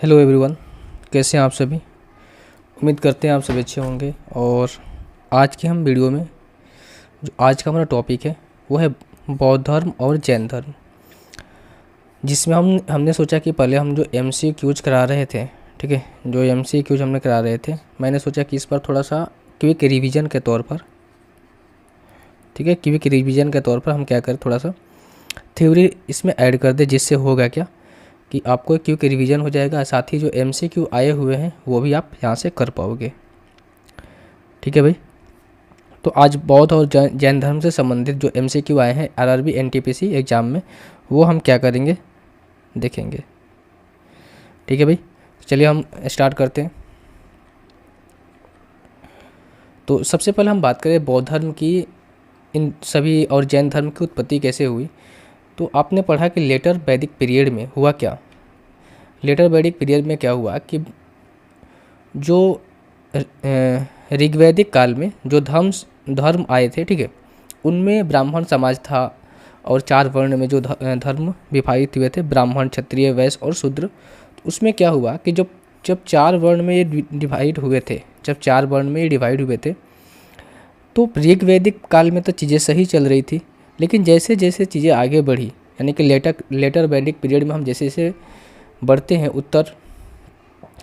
Hello everyone, कैसे हैं आप सभी। उम्मीद करते हैं आप सभी अच्छे होंगे। और आज के हम वीडियो में जो आज का हमारा टॉपिक है वो है बौद्ध धर्म और जैन धर्म, जिसमें हमने सोचा कि पहले हम जो MCQs करा रहे थे, ठीक है, जो MCQs हमने करा रहे थे, मैंने सोचा कि इस पर थोड़ा सा क्विक रिवीजन के तौर पर, ठीक है, क्विक रिवीजन के तौर पर हम क्या करें, थोड़ा सा थ्योरी इसमें ऐड कर दे, जिससे होगा क्या कि आपको क्विक रिवीजन हो जाएगा, साथ ही जो MCQ आए हुए हैं वो भी आप यहाँ से कर पाओगे। ठीक है भाई। तो आज बौद्ध और जैन धर्म से संबंधित जो MCQ आए हैं RRB NTPC एग्ज़ाम में, वो हम क्या करेंगे, देखेंगे। ठीक है भाई, चलिए हम स्टार्ट करते हैं। तो सबसे पहले हम बात करें बौद्ध धर्म की, इन सभी और जैन धर्म की उत्पत्ति कैसे हुई। तो आपने पढ़ा कि लेटर वैदिक पीरियड में हुआ क्या। लेटर वैदिक पीरियड में क्या हुआ कि जो ऋग्वैदिक काल में जो धर्म आए थे, ठीक है, उनमें ब्राह्मण समाज था, और 4 वर्ण में जो धर्म विभाजित हुए थे, ब्राह्मण, क्षत्रिय, वैश्य और शूद्र। तो उसमें क्या हुआ कि जब जब 4 वर्ण में ये डिवाइड हुए थे, जब 4 वर्ण में ये डिवाइड हुए थे, तो ऋग्वैदिक काल में तो चीज़ें सही चल रही थी, लेकिन जैसे जैसे चीज़ें आगे बढ़ी, यानी कि लेटर वैदिक पीरियड में हम जैसे जैसे बढ़ते हैं उत्तर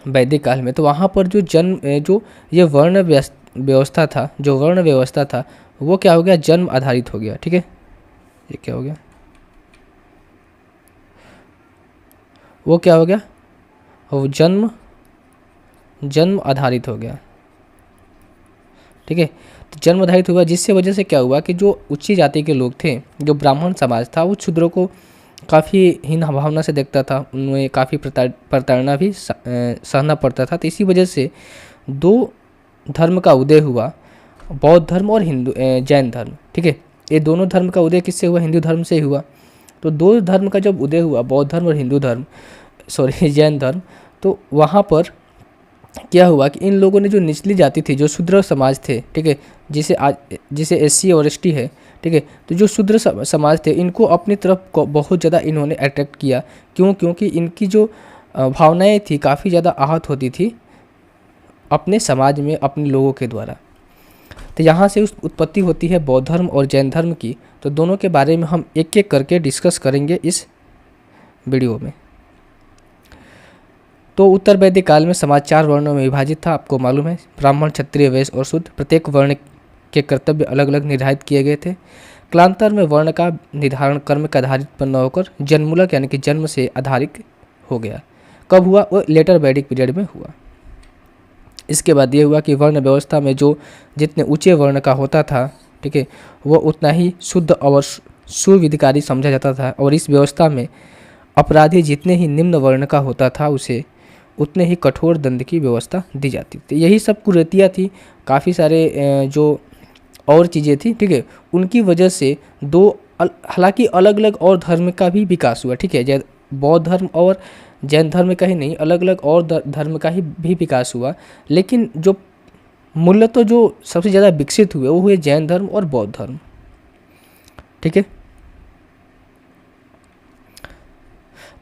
वैदिक काल में, तो वहाँ पर जो ये वर्ण व्यवस्था था, जो वर्ण व्यवस्था था, वो क्या हो गया, जन्म आधारित हो गया। ठीक है, ये क्या हो गया, वो क्या हो गया, वो जन्म आधारित हो गया। ठीक है, तो जन्म आधारित हुआ, जिससे वजह से क्या हुआ कि जो उच्च जाति के लोग थे, जो ब्राह्मण समाज था, वो शूद्रों को काफ़ी हीन भावना से देखता था, उनमें काफ़ी प्रताड़ना भी सहना पड़ता था। तो इसी वजह से 2 धर्म का उदय हुआ, बौद्ध धर्म और जैन धर्म। ठीक है, ये दोनों धर्म का उदय किससे हुआ, हिंदू धर्म से ही हुआ। तो 2 धर्म का जब उदय हुआ, बौद्ध धर्म और जैन धर्म, तो वहाँ पर क्या हुआ कि इन लोगों ने जो निचली जाति थी, जो शूद्र समाज थे, ठीक है, जिसे SC और ST है, ठीक है, तो जो शूद्र समाज थे, इनको अपनी तरफ बहुत ज़्यादा इन्होंने अट्रैक्ट किया। क्योंकि इनकी जो भावनाएं थी काफ़ी ज़्यादा आहत होती थी अपने समाज में अपने लोगों के द्वारा। तो यहाँ से उस उत्पत्ति होती है बौद्ध धर्म और जैन धर्म की। तो दोनों के बारे में हम एक एक करके डिस्कस करेंगे इस वीडियो में। तो उत्तर वैदिक काल में समाज 4 वर्णों में विभाजित था, आपको मालूम है, ब्राह्मण, क्षत्रिय, वैश्य और शूद्र। प्रत्येक वर्ण के कर्तव्य अलग अलग निर्धारित किए गए थे। कालांतर में वर्ण का निर्धारण कर्म के आधारित न होकर जन्मूलक यानी कि जन्म से आधारित हो गया। कब हुआ, वो लेटर वैदिक पीरियड में हुआ। इसके बाद ये हुआ कि वर्ण व्यवस्था में जो जितने ऊंचे वर्ण का होता था, ठीक है, वो उतना ही शुद्ध और सुविधिकारी समझा जाता था, और इस व्यवस्था में अपराधी जितने ही निम्न वर्ण का होता था, उसे उतने ही कठोर दंड की व्यवस्था दी जाती थी। यही सब कुरीतियाँ थी, काफ़ी सारे जो और चीज़ें थी, ठीक है, उनकी वजह से हालांकि अलग अलग और धर्म का भी विकास हुआ। ठीक है, बौद्ध धर्म और जैन धर्म का ही नहीं, अलग अलग और धर्म का ही भी विकास हुआ, लेकिन जो मूलतः जो सबसे ज़्यादा विकसित हुए वो हुए जैन धर्म और बौद्ध धर्म। ठीक है,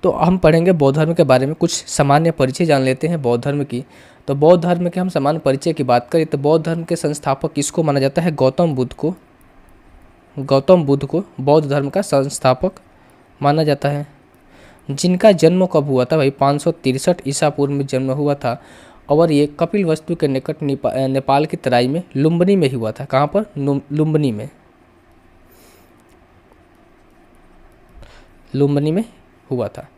तो हम पढ़ेंगे बौद्ध धर्म के बारे में, कुछ सामान्य परिचय जान लेते हैं बौद्ध धर्म की। तो बौद्ध धर्म के हम सामान्य परिचय की बात करें तो बौद्ध धर्म के संस्थापक किसको माना जाता है, गौतम बुद्ध को बौद्ध धर्म का संस्थापक माना जाता है। जिनका जन्म कब हुआ था भाई, 563 ईसा पूर्व में जन्म हुआ था, और ये कपिलवस्तु के निकट नेपाल की तराई में लुम्बिनी में ही हुआ था। कहाँ पर, लुम्बिनी में हुआ था।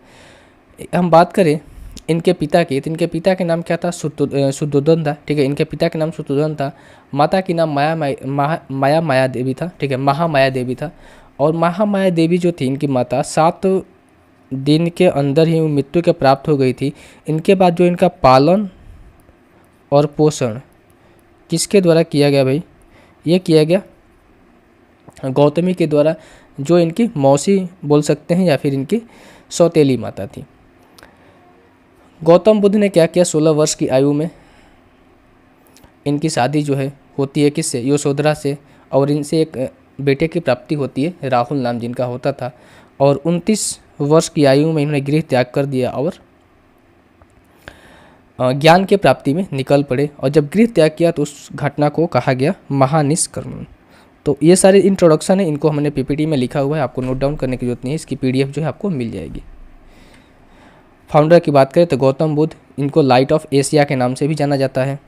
हम बात करें इनके पिता की, तो इनके पिता के नाम क्या था, शुद्धोधन था। ठीक है, इनके पिता के नाम शुद्धोधन था। माता की नाम माया देवी था। ठीक है, महामाया देवी था। और महामाया देवी जो थी इनकी माता, 7 दिन के अंदर ही मृत्यु के प्राप्त हो गई थी। इनके बाद जो इनका पालन और पोषण किसके द्वारा किया गया भाई, ये किया गया गौतमी के द्वारा, जो इनकी मौसी बोल सकते हैं या फिर इनकी सौतेली माता थी। गौतम बुद्ध ने क्या किया, 16 वर्ष की आयु में इनकी शादी जो है होती है किससे, यशोधरा से, और इनसे एक बेटे की प्राप्ति होती है, राहुल नाम जिनका होता था। और 29 वर्ष की आयु में इन्होंने गृह त्याग कर दिया और ज्ञान के प्राप्ति में निकल पड़े, और जब गृह त्याग किया तो उस घटना को कहा गया महानिष्क्रमण। तो ये सारे इंट्रोडक्शन है, इनको हमने पीपीटी में लिखा हुआ है, आपको नोट डाउन करने की जरूरत नहीं है, इसकी पीडीएफ जो है आपको मिल जाएगी। फाउंडर की बात करें तो गौतम बुद्ध, इनको लाइट ऑफ एशिया के नाम से भी जाना जाता है।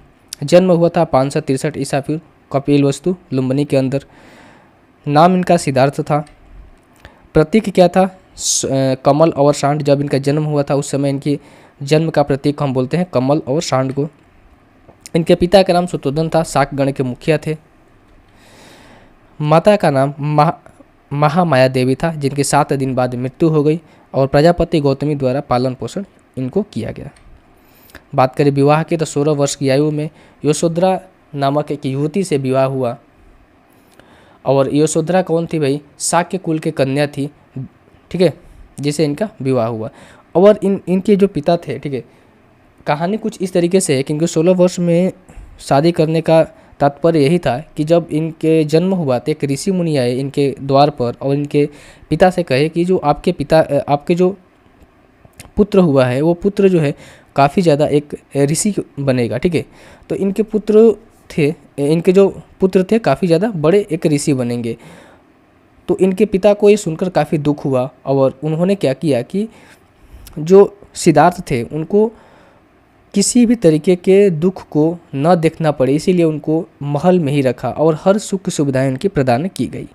जन्म हुआ था 563 ईसा पूर्व कपिलवस्तु लुम्बिनी के अंदर। नाम इनका सिद्धार्थ था। प्रतीक क्या था? कमल और सांड। जब इनका जन्म हुआ था उस समय इनकी जन्म का प्रतीक हम बोलते हैं कमल और सांड को। इनके पिता का नाम शुद्धोधन था, शाक गण के मुखिया थे। माता का नाम महामाया देवी था, जिनके 7 दिन बाद मृत्यु हो गई, और प्रजापति गौतमी द्वारा पालन पोषण इनको किया गया। बात करें विवाह की तो 16 वर्ष की आयु में यशोधरा नामक एक युवती से विवाह हुआ। और यशोधरा कौन थी भाई? शाक्य कुल के कन्या थी, ठीक है, जिसे इनका विवाह हुआ। और इनके जो पिता थे, ठीक है, कहानी कुछ इस तरीके से है कि इनके 16 वर्ष में शादी करने का तात्पर्य यही था कि जब इनके जन्म हुआ तो एक ऋषि मुनि आए इनके द्वार पर और इनके पिता से कहे कि जो आपके जो पुत्र हुआ है वो पुत्र जो है काफ़ी ज़्यादा एक ऋषि बनेगा, ठीक है। तो इनके जो पुत्र थे काफ़ी ज़्यादा बड़े एक ऋषि बनेंगे। तो इनके पिता को ये सुनकर काफ़ी दुख हुआ, और उन्होंने क्या किया कि जो सिद्धार्थ थे उनको किसी भी तरीके के दुख को न देखना पड़े, इसीलिए उनको महल में ही रखा और हर सुख सुविधाएं उनकी प्रदान की गई।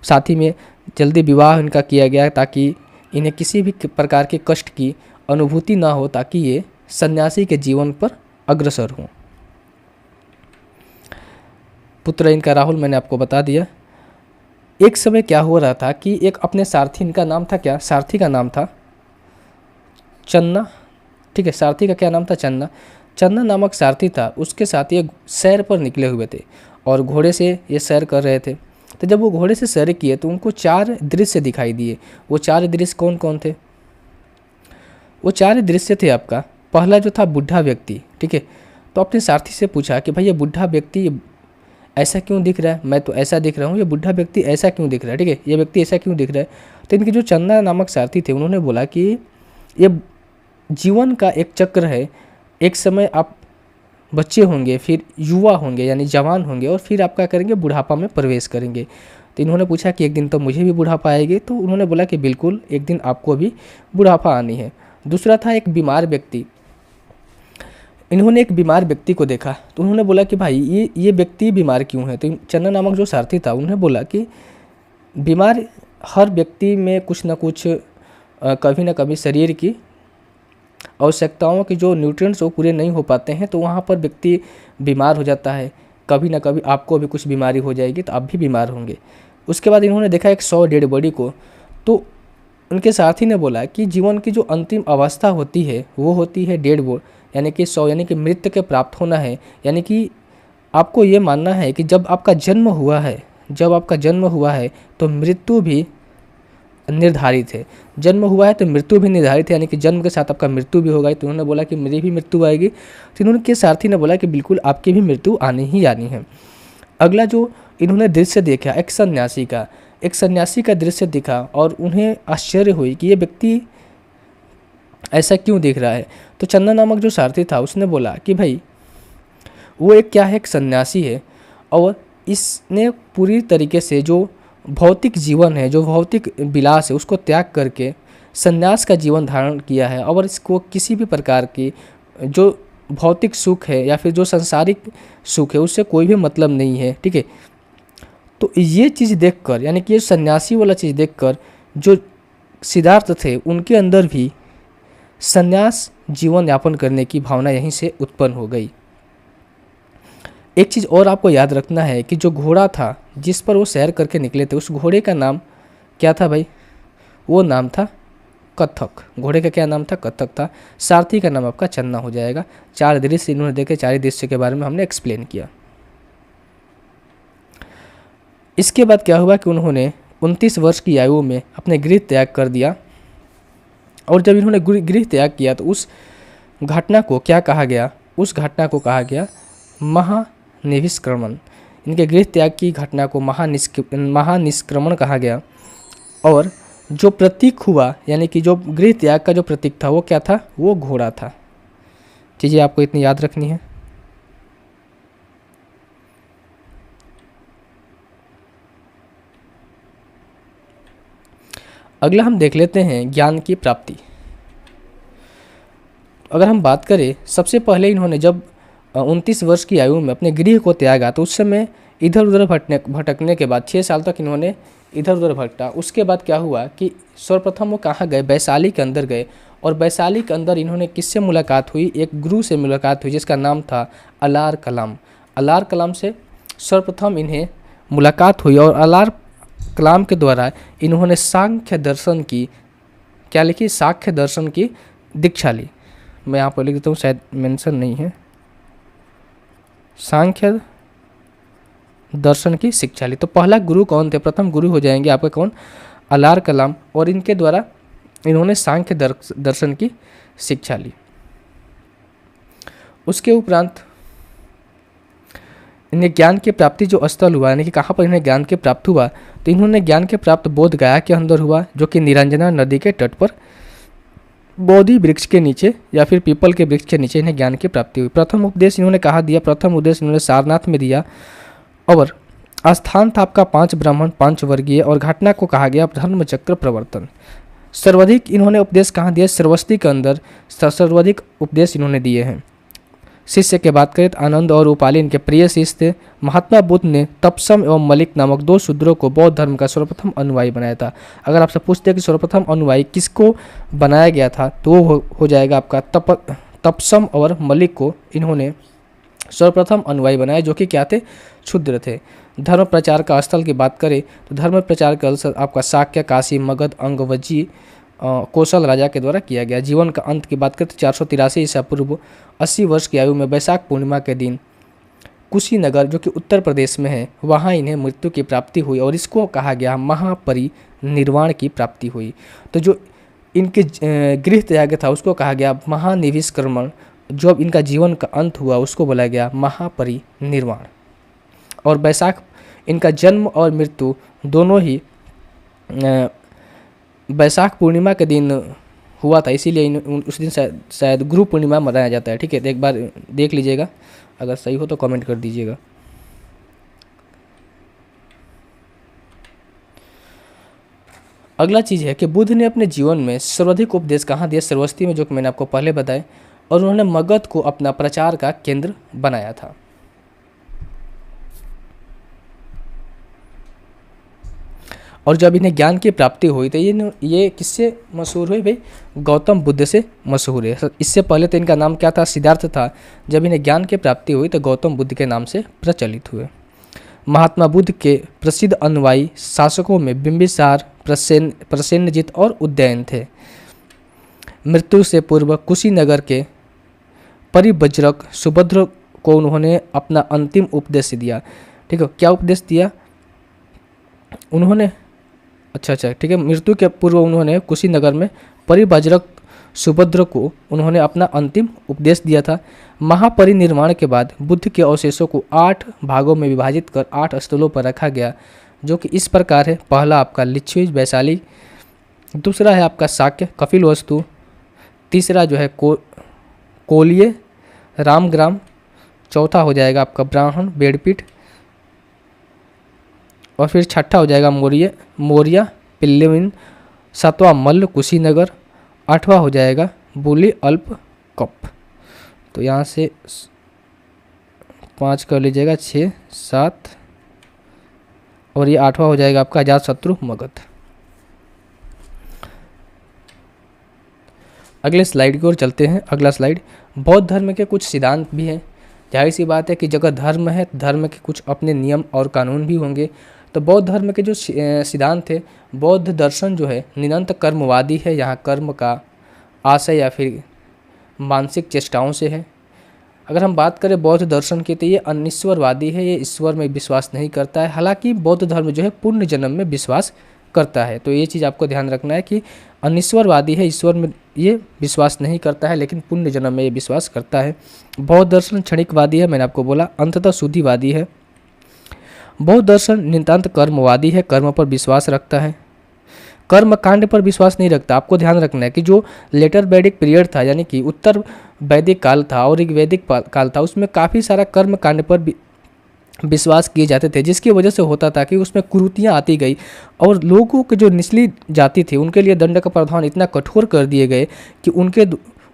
साथ ही में जल्दी विवाह इनका किया गया ताकि इन्हें किसी भी प्रकार के कष्ट की अनुभूति ना हो, ताकि ये सन्यासी के जीवन पर अग्रसर हों। पुत्र इनका राहुल मैंने आपको बता दिया। एक समय क्या हो रहा था कि एक अपने सारथी, इनका नाम था क्या? सारथी का नाम था चन्ना, ठीक है। सारथी का क्या नाम था? चन्ना। चन्ना नामक सारथी था, उसके साथ ये सैर पर निकले हुए थे और घोड़े से ये सैर कर रहे थे। तो जब वो घोड़े से सैर किए तो उनको 4 दृश्य दिखाई दिए। वो 4 दृश्य कौन कौन थे? वो 4 दृश्य थे आपका, पहला जो था बुढ़ा व्यक्ति, ठीक है। तो अपने सारथी से पूछा कि भाई ये बुढ़ा व्यक्ति ऐसा क्यों दिख रहा है? मैं तो ऐसा दिख रहा हूँ, ये बुढ़ा व्यक्ति ऐसा क्यों दिख रहा है, ठीक है, ये व्यक्ति ऐसा क्यों दिख रहा है? तो इनके जो चन्ना नामक सारथी थे उन्होंने बोला कि ये जीवन का एक चक्र है। एक समय आप बच्चे होंगे, फिर युवा होंगे यानी जवान होंगे, और फिर आप क्या करेंगे? बुढ़ापा में प्रवेश करेंगे। तो इन्होंने पूछा कि एक दिन तो मुझे भी बुढ़ापा आएगी? तो उन्होंने बोला कि बिल्कुल, एक दिन आपको भी बुढ़ापा आनी है। दूसरा था एक बीमार व्यक्ति। इन्होंने एक बीमार व्यक्ति को देखा तो उन्होंने बोला कि भाई ये व्यक्ति बीमार क्यों है? तो चन्ना नामक जो सारथी था उन्होंने बोला कि बीमार हर व्यक्ति में कुछ ना कुछ कभी ना कभी शरीर की आवश्यकताओं के जो न्यूट्रिएंट्स वो पूरे नहीं हो पाते हैं, तो वहाँ पर व्यक्ति बीमार हो जाता है। कभी ना कभी आपको भी कुछ बीमारी हो जाएगी तो आप भी बीमार होंगे। उसके बाद इन्होंने देखा एक 100 डेड बॉडी को। तो उनके साथी ने बोला कि जीवन की जो अंतिम अवस्था होती है वो होती है डेड बॉडी, यानी कि 100, यानी कि मृत्यु के प्राप्त होना है। यानी कि आपको ये मानना है कि जब आपका जन्म हुआ है तो मृत्यु भी निर्धारित है। जन्म हुआ है तो मृत्यु भी निर्धारित है, यानी कि जन्म के साथ आपका मृत्यु भी होगा। तो उन्होंने बोला कि मेरी भी मृत्यु आएगी। तो इन्होंने के सारथी ने बोला कि बिल्कुल आपकी भी मृत्यु आनी ही आनी है। अगला जो इन्होंने दृश्य देखा एक सन्यासी का दृश्य दिखा, और उन्हें आश्चर्य हुई कि ये व्यक्ति ऐसा क्यों दिख रहा है। तो चन्ना नामक जो सारथी था उसने बोला कि भाई वो एक सन्यासी है, और इसने पूरी तरीके से जो भौतिक जीवन है, जो भौतिक विलास है, उसको त्याग करके संन्यास का जीवन धारण किया है, और इसको किसी भी प्रकार की जो भौतिक सुख है या फिर जो सांसारिक सुख है उससे कोई भी मतलब नहीं है, ठीक है। तो ये चीज़ देखकर, यानी कि ये सन्यासी वाला चीज़ देखकर जो सिद्धार्थ थे उनके अंदर भी संन्यास जीवन यापन करने की भावना यहीं से उत्पन्न हो गई। एक चीज़ और आपको याद रखना है कि जो घोड़ा था जिस पर वो सैर करके निकले थे, उस घोड़े का नाम क्या था भाई? वो नाम था कत्थक। घोड़े का क्या नाम था? कत्थक था। सारथी का नाम आपका चन्ना हो जाएगा। 4 दृश्य इन्होंने देखे, 4 दृश्य के बारे में हमने एक्सप्लेन किया। इसके बाद क्या हुआ कि उन्होंने 29 वर्ष की आयु में अपने गृह त्याग कर दिया, और जब इन्होंने गृह त्याग किया तो उस घटना को क्या कहा गया? उस घटना को कहा गया महानिष्क्रमण। इनके गृह त्याग की घटना को महानिष्क्रमण कहा गया। और जो प्रतीक हुआ, यानी कि जो गृह त्याग का जो प्रतीक था वो क्या था? वो घोड़ा था, चीज़ें आपको इतनी याद रखनी है। अगला हम देख लेते हैं ज्ञान की प्राप्ति। अगर हम बात करें, सबसे पहले इन्होंने जब 29 वर्ष की आयु में अपने गृह को त्यागा तो उस समय इधर उधर भटकने के बाद 6 साल तक इन्होंने इधर उधर भटका। उसके बाद क्या हुआ कि सर्वप्रथम वो कहाँ गए, वैशाली के अंदर गए, और वैशाली के अंदर इन्होंने किससे मुलाकात हुई, एक गुरु से मुलाकात हुई जिसका नाम था अलार कलाम। अलार कलाम से सर्वप्रथम इन्हें मुलाकात हुई और अलार कलाम के द्वारा इन्होंने सांख्य दर्शन की क्या लिखी, सांख्य दर्शन की दीक्षा ली। मैं यहाँ पर लिख देता हूँ, शायद मेंशन नहीं है, सांख्य दर्शन की शिक्षा ली। तो पहला गुरु कौन थे, प्रथम गुरु हो जाएंगे आपका कौन, अलार कलाम, और इनके द्वारा इन्होंने सांख्य दर्शन की शिक्षा ली। उसके उपरांत इन्हें ज्ञान की प्राप्ति जो स्थल हुआ, यानी कि कहाँ पर इन्हें ज्ञान की प्राप्त हुआ, तो इन्होंने ज्ञान के प्राप्त बोध गया के अंदर हुआ, जो कि निरंजना नदी के तट पर बोधि वृक्ष के नीचे या फिर पीपल के वृक्ष के नीचे इन्हें ज्ञान की प्राप्ति हुई। प्रथम उपदेश इन्होंने कहाँ दिया, प्रथम उपदेश इन्होंने सारनाथ में दिया, और स्थान था आपका 5 ब्राह्मण 5 वर्गीय, और घटना को कहा गया धर्म चक्र प्रवर्तन। सर्वाधिक इन्होंने उपदेश कहाँ दिया, श्रावस्ती के अंदर सर्वाधिक उपदेश इन्होंने दिए हैं। शिष्य की बात करें तो आनंद और उपाली इनके प्रिय शिष्य थे। महात्मा बुद्ध ने तपसम एवं मलिक नामक 2 शूद्रों को बौद्ध धर्म का सर्वप्रथम अनुयायी बनाया था। अगर आपसे पूछते हैं कि सर्वप्रथम अनुयायी किसको बनाया गया था, तो वो हो जाएगा आपका तपसम और मलिक को इन्होंने सर्वप्रथम अनुयायी बनाया, जो कि क्या थे, क्षुद्र थे। धर्म प्रचार का स्थल की बात करें तो धर्म प्रचार का स्थल आपका शाक्य, काशी, मगध, अंगवजी, कौशल राजा के द्वारा किया गया। जीवन का अंत की बात करें तो 483 ईसा पूर्व 80 वर्ष की आयु में वैशाख पूर्णिमा के दिन कुशीनगर, जो कि उत्तर प्रदेश में है, वहाँ इन्हें मृत्यु की प्राप्ति हुई, और इसको कहा गया महापरिनिर्वाण की प्राप्ति हुई। तो जो इनके गृह त्याग था उसको कहा गया महानिविष्क्रमण। जो अब इनका जीवन का अंत हुआ उसको बोला गया महापरिनिर्वाण। और वैशाख इनका जन्म और मृत्यु दोनों ही वैशाख पूर्णिमा के दिन हुआ था, इसीलिए उस दिन शायद गुरु पूर्णिमा मनाया जाता है। ठीक है, तो एक बार देख लीजिएगा, अगर सही हो तो कमेंट कर दीजिएगा। अगला चीज़ है कि बुद्ध ने अपने जीवन में सर्वाधिक उपदेश कहाँ दिया, श्रावस्ती में, जो कि मैंने आपको पहले बताया, और उन्होंने मगध को अपना प्रचार का केंद्र बनाया था। और जब इन्हें ज्ञान की प्राप्ति हुई तो ये किससे मशहूर हुए भाई, गौतम बुद्ध से मशहूर है। इससे पहले तो इनका नाम क्या था, सिद्धार्थ था। जब इन्हें ज्ञान की प्राप्ति हुई तो गौतम बुद्ध के नाम से प्रचलित हुए। महात्मा बुद्ध के प्रसिद्ध अनुयायी शासकों में बिंबिसार, प्रसेनजित और उदयन थे। मृत्यु से पूर्व कुशीनगर के परिव्रजक सुभद्र को उन्होंने अपना अंतिम उपदेश दिया। ठीक है, क्या उपदेश दिया उन्होंने, अच्छा ठीक है, मृत्यु के पूर्व उन्होंने कुशीनगर में परिव्रजक सुभद्र को उन्होंने अपना अंतिम उपदेश दिया था। महापरिनिर्वाण के बाद बुद्ध के अवशेषों को 8 भागों में विभाजित कर 8 स्थलों पर रखा गया, जो कि इस प्रकार है। पहला आपका लिच्छवी वैशाली, दूसरा है आपका शाक्य कपिलवस्तु, तीसरा जो है कोलिय रामग्राम, चौथा हो जाएगा आपका ब्राह्मण बेड़पीठ, और फिर छठा हो जाएगा मौर्य पिल्लविन, सातवां मल्ल कुशीनगर, आठवां हो जाएगा बुली अल्प कप। तो यहाँ से 5 कर लीजिएगा, 6 7, और ये 8वां हो जाएगा आपका अजातशत्रु मगध। अगले स्लाइड की ओर चलते हैं। अगला स्लाइड, बौद्ध धर्म के कुछ सिद्धांत भी हैं। जाहिर सी बात है कि जगह धर्म है, धर्म के कुछ अपने नियम और कानून भी होंगे। तो बौद्ध धर्म के जो सिद्धांत थे, बौद्ध दर्शन जो है निरंतर कर्मवादी है। यहाँ कर्म का आशय या फिर मानसिक चेष्टाओं से है। अगर हम बात करें बौद्ध दर्शन की तो ये अनिश्वरवादी है, ये ईश्वर में विश्वास नहीं करता है। हालांकि बौद्ध धर्म जो है पुण्य जन्म में विश्वास करता है। तो ये चीज़ आपको ध्यान रखना है कि अनिश्वरवादी है, ईश्वर में ये विश्वास नहीं करता है, लेकिन पुण्य जन्म में ये विश्वास करता है। बौद्ध दर्शन क्षणिकवादी है, मैंने आपको बोला, अंततः शुद्धिवादी है। बौद्ध दर्शन नितांत कर्मवादी है, कर्म पर विश्वास रखता है। कर्म कांड पर विश्वास नहीं रखता। आपको ध्यान रखना है कि जो लेटर वैदिक पीरियड था, यानी कि उत्तर वैदिक काल था और एक वैदिक काल था, उसमें काफ़ी सारा कर्म कांड पर विश्वास किए जाते थे, जिसकी वजह से होता था कि उसमें कुरीतियाँ आती गई और लोगों के जो निचली जाति थी उनके लिए दंड का प्रावधान इतना कठोर कर दिए गए कि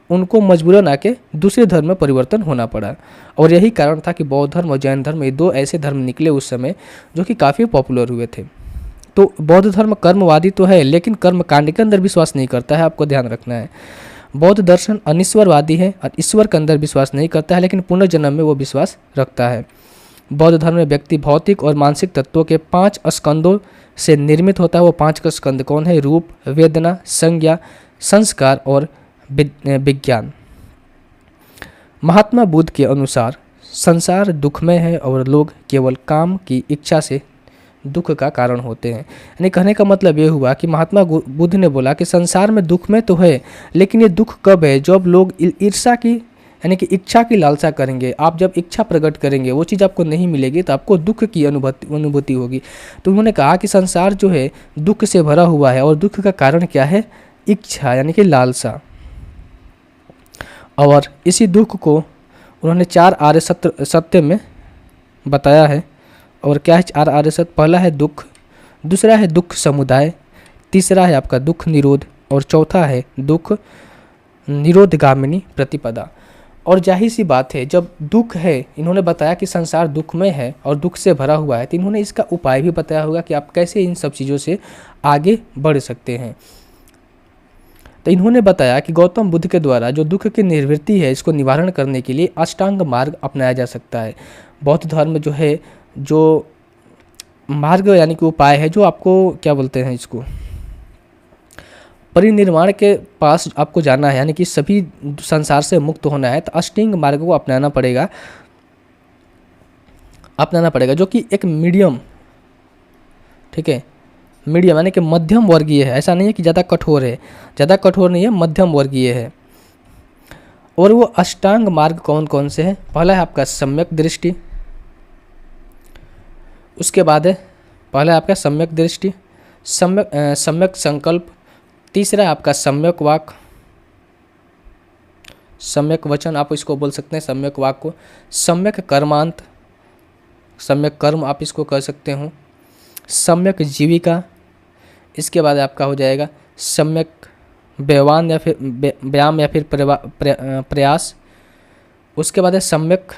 उनको मजबूरन आके दूसरे धर्म में परिवर्तन होना पड़ा। और यही कारण था कि बौद्ध धर्म और जैन धर्म, ये दो ऐसे धर्म निकले उस समय जो कि काफ़ी पॉपुलर हुए थे। तो बौद्ध धर्म कर्मवादी तो है, लेकिन कर्म कांड के अंदर विश्वास नहीं करता है, आपको ध्यान रखना है। बौद्ध दर्शन अनिश्वरवादी है और ईश्वर के अंदर विश्वास नहीं करता है, लेकिन पुनर्जन्म में वो विश्वास रखता है। बौद्ध धर्म में व्यक्ति भौतिक और मानसिक तत्वों के 5 स्कंदों से निर्मित होता है। वो 5 का स्कंद कौन है? रूप, वेदना, संज्ञा, संस्कार और विज्ञान। महात्मा बुद्ध के अनुसार संसार दुखमय है और लोग केवल काम की इच्छा से दुख का कारण होते हैं। यानी कहने का मतलब ये हुआ कि महात्मा बुद्ध ने बोला कि संसार में दुख में तो है, लेकिन ये दुख कब है? जब लोग ईर्ष्या की, यानी कि इच्छा की लालसा करेंगे। आप जब इच्छा प्रकट करेंगे वो चीज़ आपको नहीं मिलेगी तो आपको दुख की अनुभूति होगी। तो उन्होंने कहा कि संसार जो है दुख से भरा हुआ है और दुख का कारण क्या है? इच्छा, यानी कि लालसा। और इसी दुख को उन्होंने 4 आर्य सत्य में बताया है। और क्या है 4 आर्य सत्य? पहला है दुख, दूसरा है दुख समुदाय, तीसरा है आपका दुख निरोध और चौथा है दुख निरोधगामिनी प्रतिपदा। और जाहिर सी बात है, जब दुख है, इन्होंने बताया कि संसार दुखमय है और दुख से भरा हुआ है, तो इन्होंने इसका उपाय भी बताया होगा कि आप कैसे इन सब चीज़ों से आगे बढ़ सकते हैं। तो इन्होंने बताया कि गौतम बुद्ध के द्वारा जो दुख की निवृत्ति है, इसको निवारण करने के लिए अष्टांग मार्ग अपनाया जा सकता है। बौद्ध धर्म जो है, जो मार्ग यानी कि उपाय है, जो आपको क्या बोलते हैं, इसको परिनिर्वाण के पास आपको जाना है, यानी कि सभी संसार से मुक्त होना है, तो अष्टांग मार्ग को अपनाना पड़ेगा, जो कि एक मीडियम, ठीक है, मीडियम यानी कि मध्यम वर्गीय है। ऐसा नहीं है कि ज़्यादा कठोर है, ज़्यादा कठोर नहीं है, मध्यम वर्गीय है। और वो अष्टांग मार्ग कौन कौन से हैं? पहला है आपका सम्यक दृष्टि, उसके बाद है पहला है आपका सम्यक दृष्टि, सम्यक संकल्प, तीसरा है आपका सम्यक वाक, सम्यक वचन आप इसको बोल सकते हैं, सम्यक वाक को, सम्यक कर्मांत, सम्यक कर्म आप इसको कह सकते हो, सम्यक जीविका, इसके बाद आपका हो जाएगा सम्यक व्यायाम या फिर प्रयास, उसके बाद है सम्यक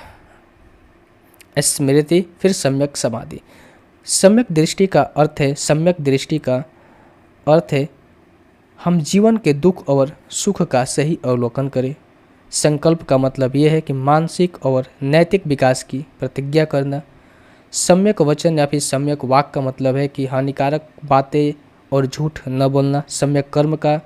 स्मृति, फिर सम्यक समाधि। सम्यक दृष्टि का अर्थ है, सम्यक दृष्टि का अर्थ है हम जीवन के दुख और सुख का सही अवलोकन करें। संकल्प का मतलब ये है कि मानसिक और नैतिक विकास की प्रतिज्ञा करना। सम्यक वचन या फिर सम्यक वाक का मतलब है कि हानिकारक बातें और झूठ न बोलना। सम्यक कर्म का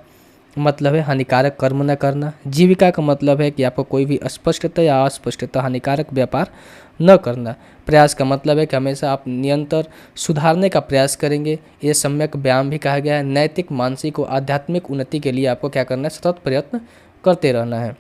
मतलब है हानिकारक कर्म न करना। जीविका का मतलब है कि आपको कोई भी अस्पष्टता या अस्पष्टता हानिकारक व्यापार न करना। प्रयास का मतलब है कि हमेशा आप निरंतर सुधारने का प्रयास करेंगे, ये सम्यक व्यायाम भी कहा गया है। नैतिक, मानसिक और आध्यात्मिक उन्नति के लिए आपको क्या करना है? सतत प्रयत्न करते रहना है।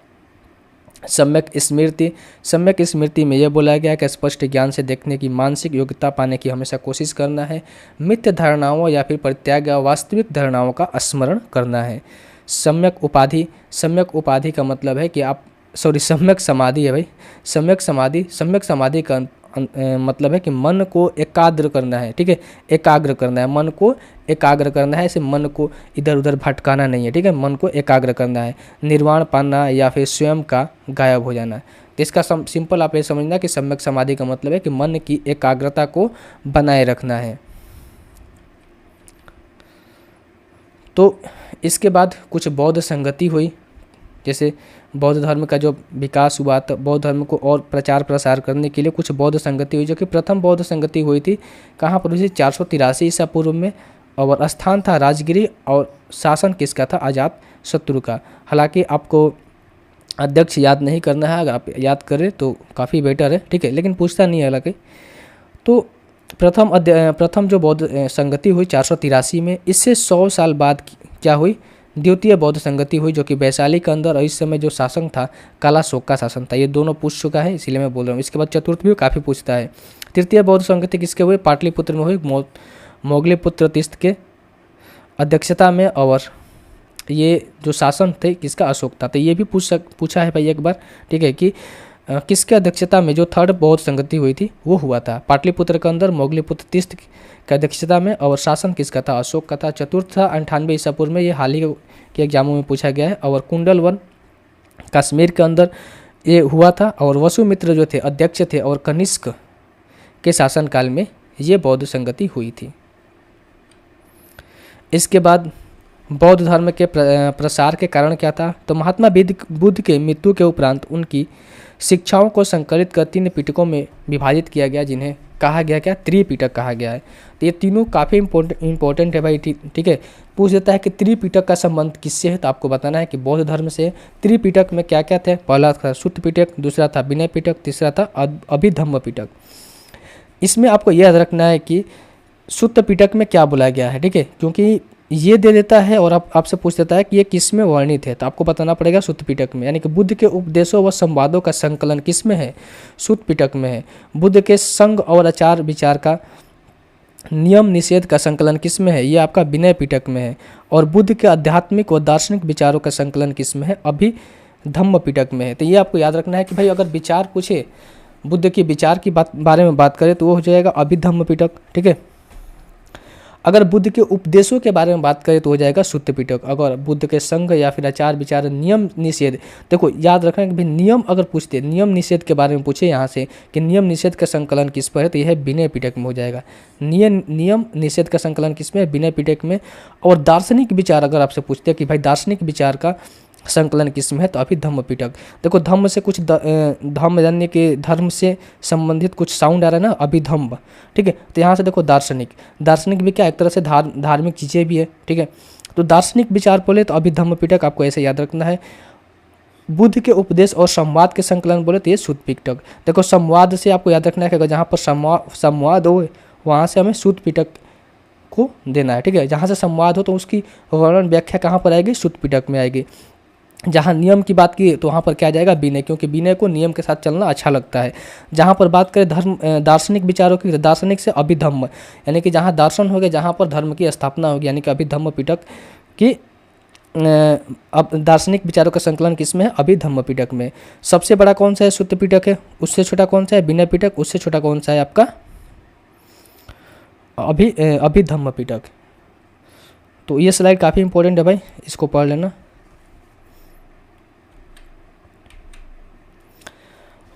सम्यक स्मृति, सम्यक स्मृति में यह बोला गया कि स्पष्ट ज्ञान से देखने की मानसिक योग्यता पाने की हमेशा कोशिश करना है। मिथ्य धारणाओं या फिर परित्याग या वास्तविक धारणाओं का स्मरण करना है। सम्यक उपाधि, सम्यक उपाधि का मतलब है कि आप सम्यक समाधि है भाई, सम्यक समाधि का मतलब है कि मन को एकाग्र करना है, ठीक है, एकाग्र करना है, मन को एकाग्र करना है, ऐसे मन को इधर उधर भटकाना नहीं है, ठीक है, मन को एकाग्र करना है। निर्वाण पाना या फिर स्वयं का गायब हो जाना। तो इसका सिंपल आप ये समझना कि सम्यक समाधि का मतलब है कि मन की एकाग्रता को बनाए रखना है। तो इसके बाद कुछ बौद्ध संगति हुई, जैसे बौद्ध धर्म का जो विकास हुआ, तो बौद्ध धर्म को और प्रचार प्रसार करने के लिए कुछ बौद्ध संगति हुई, जो कि प्रथम बौद्ध संगति हुई थी कहाँ पर हुई थी? 483 ईसा पूर्व में, और स्थान था राजगिरी और शासन किसका था? अजात शत्रु का। हालांकि आपको अध्यक्ष याद नहीं करना है, अगर आप याद करें तो काफ़ी बेटर है, ठीक है, लेकिन पूछता नहीं है हालांकि। तो प्रथम जो बौद्ध संगति हुई 483 में, इससे 100 साल बाद क्या हुई? द्वितीय बौद्ध संगति हुई, जो कि वैशाली के अंदर, और इस समय जो शासक था कालाशोक का शासन था। ये दोनों पूछ चुका है, इसीलिए मैं बोल रहा हूँ। इसके बाद चतुर्थ भी काफ़ी पूछता है। तृतीय बौद्ध संगति किसके हुए? पाटलिपुत्र में हुई, मोगली पुत्र तीर्थ के। अध्यक्षता में और ये जो शासन थे किसका, अशोक था। तो ये भी पूछा है भाई एक बार, ठीक है, कि किसके अध्यक्षता में जो थर्ड बौद्ध संगति हुई थी वो हुआ था। पाटलिपुत्र के अंदर मोगलीपुत्र तीर्थ की अध्यक्षता में, और शासन किसका था, अशोक का था। चतुर्थ था 98 ईसा पूर्व में, ये हाल ही के एग्जामों में पूछा गया है। और कुंडल वन कश्मीर के अंदर ये हुआ था, और वसुमित्र जो थे अध्यक्ष थे, और कनिष्क के शासनकाल में ये बौद्ध संगति हुई थी। इसके बाद बौद्ध धर्म के प्रसार के कारण क्या था, तो महात्मा बुद्ध के मृत्यु के उपरांत उनकी शिक्षाओं को संकलित कर 3 पिटकों में विभाजित किया गया, जिन्हें कहा गया क्या, त्रिपिटक कहा गया है। तो ये तीनों काफ़ी इंपॉर्टेंट है भाई, ठीक है। पूछ देता है कि त्रिपिटक का संबंध किससे है, तो आपको बताना है कि बौद्ध धर्म से। त्रिपिटक में क्या क्या थे, पहला था सुत्त पिटक, दूसरा था विनय पिटक, तीसरा था अभिधम्म पिटक। इसमें आपको यह रखना है कि सुत्त पिटक में क्या बोला गया है, ठीक है, क्योंकि ये दे देता है और आपसे पूछ देता है कि ये किस में वर्णित है, तो आपको बताना पड़ेगा सुत्त पिटक में। यानी कि बुद्ध के उपदेशों व संवादों का संकलन किस में है, सुत्त पिटक में है। बुद्ध के संग और आचार विचार का नियम निषेध का संकलन किस में है, ये आपका विनय पिटक में है। और बुद्ध के आध्यात्मिक व दार्शनिक विचारों का संकलन किस में है, अभिधम्म पिटक में है। तो ये आपको याद रखना है कि भाई अगर विचार पूछे, बुद्ध के विचार की बारे में बात करें तो वो हो जाएगा अभिधम्म पिटक, ठीक है। अगर बुद्ध के उपदेशों के बारे में बात करें तो हो जाएगा सुत्त पिटक। अगर बुद्ध के संग या फिर आचार विचार नियम निषेध, देखो याद रखना कि भाई नियम अगर पूछते, नियम निषेध के बारे में पूछे यहाँ से कि नियम निषेध का संकलन किस पर है, तो यह है विनय पिटक में हो जाएगा। नियम निषेध का संकलन किस में है, विनय पिटक में। और दार्शनिक विचार अगर आपसे पूछते हैं कि भाई दार्शनिक विचार का संकलन किस में है, तो अभिधम्म पिटक। देखो धम्म से कुछ धम्म यानी कि धर्म से संबंधित कुछ साउंड आ रहा है ना, अभिधम्म, ठीक है। तो यहाँ से देखो दार्शनिक भी क्या, एक तरह से धार्मिक चीज़ें भी है, ठीक है। तो दार्शनिक विचार बोले तो अभिधम्म पिटक, आपको ऐसे याद रखना है। बुद्ध के उपदेश और संवाद के संकलन बोले तो ये सुत्त पिटक। देखो संवाद से आपको याद रखना है कि जहाँ पर संवाद हो वहाँ से हमें सुत्त पिटक को देना है, ठीक है। जहाँ से संवाद हो तो उसकी वर्णन व्याख्या कहाँ पर आएगी, सुत्त पिटक में आएगी। जहाँ नियम की बात की तो वहाँ पर क्या जाएगा, विनय, क्योंकि विनय को नियम के साथ चलना अच्छा लगता है। जहाँ पर बात करें दार्शनिक विचारों की, दार्शनिक से अभिधम्म, यानी कि जहाँ दार्शन हो गया, जहाँ पर धर्म की स्थापना होगी, यानी कि अभिधम्म पिटक की। अब दार्शनिक विचारों का संकलन किसमें है, अभिधम्म पिटक में। सबसे बड़ा कौन सा है, सुत्त पिटक है। उससे छोटा कौन सा है, विनय पिटक। उससे छोटा कौन सा है आपका, अभिधम्म पिटक। तो ये स्लाइड काफ़ी इंपॉर्टेंट है भाई, इसको पढ़ लेना।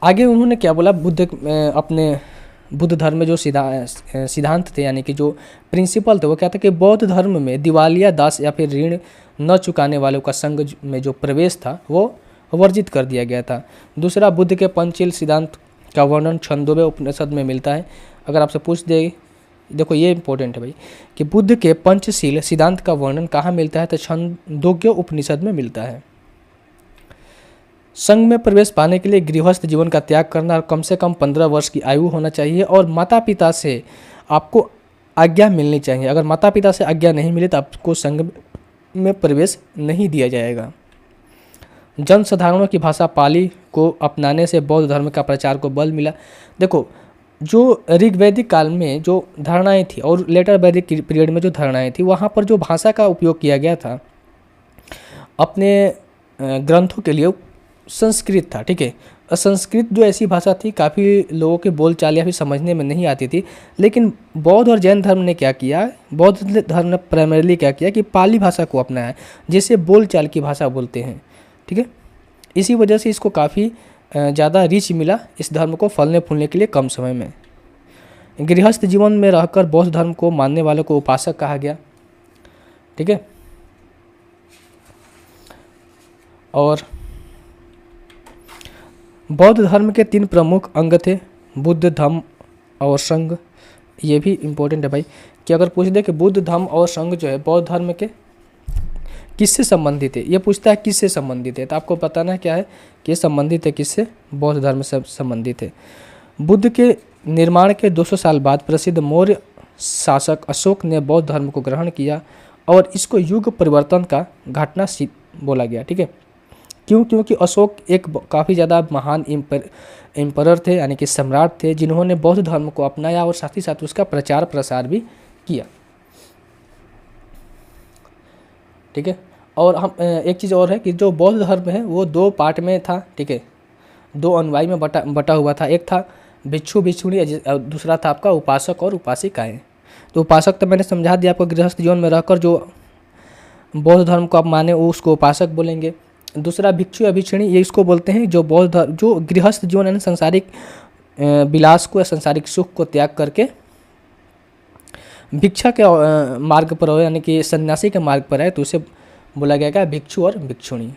आगे उन्होंने क्या बोला, अपने बुद्ध धर्म में जो सिद्धांत थे, यानी कि जो प्रिंसिपल थे, वो क्या था कि बौद्ध धर्म में दिवालिया दास या फिर ऋण न चुकाने वालों का संघ में जो प्रवेश था वो वर्जित कर दिया गया था। दूसरा, बुद्ध के पंचशील सिद्धांत का वर्णन छंदोबे उपनिषद में मिलता है। अगर आपसे पूछ दे, देखो ये इंपॉर्टेंट है भाई कि बुद्ध के पंचशील सिद्धांत का वर्णन कहाँ मिलता है, तो छंदोग्य उपनिषद में मिलता है। संघ में प्रवेश पाने के लिए गृहस्थ जीवन का त्याग करना और कम से कम 15 वर्ष की आयु होना चाहिए, और माता पिता से आपको आज्ञा मिलनी चाहिए। अगर माता पिता से आज्ञा नहीं मिले तो आपको संघ में प्रवेश नहीं दिया जाएगा। जन साधारणों की भाषा पाली को अपनाने से बौद्ध धर्म का प्रचार को बल मिला। देखो जो ऋग्वैदिक काल में जो धारणाएं थी और लेटर वैदिक पीरियड में जो धारणाएं थी, वहाँ पर जो भाषा का उपयोग किया गया था अपने ग्रंथों के लिए संस्कृत था, ठीक है। संस्कृत जो ऐसी भाषा थी, काफ़ी लोगों के बोल चाल या फिर समझने में नहीं आती थी। लेकिन बौद्ध और जैन धर्म ने क्या किया, बौद्ध धर्म ने प्राइमरीली क्या किया कि पाली भाषा को अपनाया, जिसे बोल चाल की भाषा बोलते हैं, ठीक है। इसी वजह से इसको काफ़ी ज़्यादा रीच मिला इस धर्म को फलने फूलने के लिए कम समय में। गृहस्थ जीवन में रहकर बौद्ध धर्म को मानने वालों को उपासक कहा गया, ठीक है। और बौद्ध धर्म के 3 प्रमुख अंग थे, बुद्ध, धम्म और संघ। ये भी इम्पोर्टेंट है भाई कि अगर पूछ दे कि बुद्ध, धम्म और संघ जो है बौद्ध धर्म के किससे संबंधित है, ये पूछता है किससे संबंधित है, तो आपको बताना है क्या है कि ये संबंधित है किससे, बौद्ध धर्म से संबंधित है। बुद्ध के निर्माण के 200 साल बाद प्रसिद्ध मौर्य शासक अशोक ने बौद्ध धर्म को ग्रहण किया और इसको युग परिवर्तन का घटना बोला गया, ठीक है। क्यों? क्योंकि अशोक एक काफ़ी ज़्यादा महान एम्परर थे, यानी कि सम्राट थे, जिन्होंने बौद्ध धर्म को अपनाया और साथ ही साथ उसका प्रचार प्रसार भी किया। ठीक है। और हम एक चीज़ और है कि जो बौद्ध धर्म है वो 2 पार्ट में था, ठीक है, 2 अनुयायी में बटा हुआ था। एक था भिक्षु भिक्षुणी और दूसरा था आपका उपासक और उपासिकाएँ। तो उपासक तो मैंने समझा दिया आपको, गृहस्थ जीवन में रहकर जो बौद्ध धर्म को आप माने वो उसको उपासक बोलेंगे। दूसरा भिक्षु या भिक्षुणी, ये इसको बोलते हैं जो बौद्ध धर्म जो गृहस्थ जीवन यानी सांसारिक विलास को या सांसारिक सुख को त्याग करके भिक्षा के मार्ग पर हो, यानी कि सन्यासी के मार्ग पर है, तो उसे बोला गया क्या, भिक्षु और भिक्षुणी।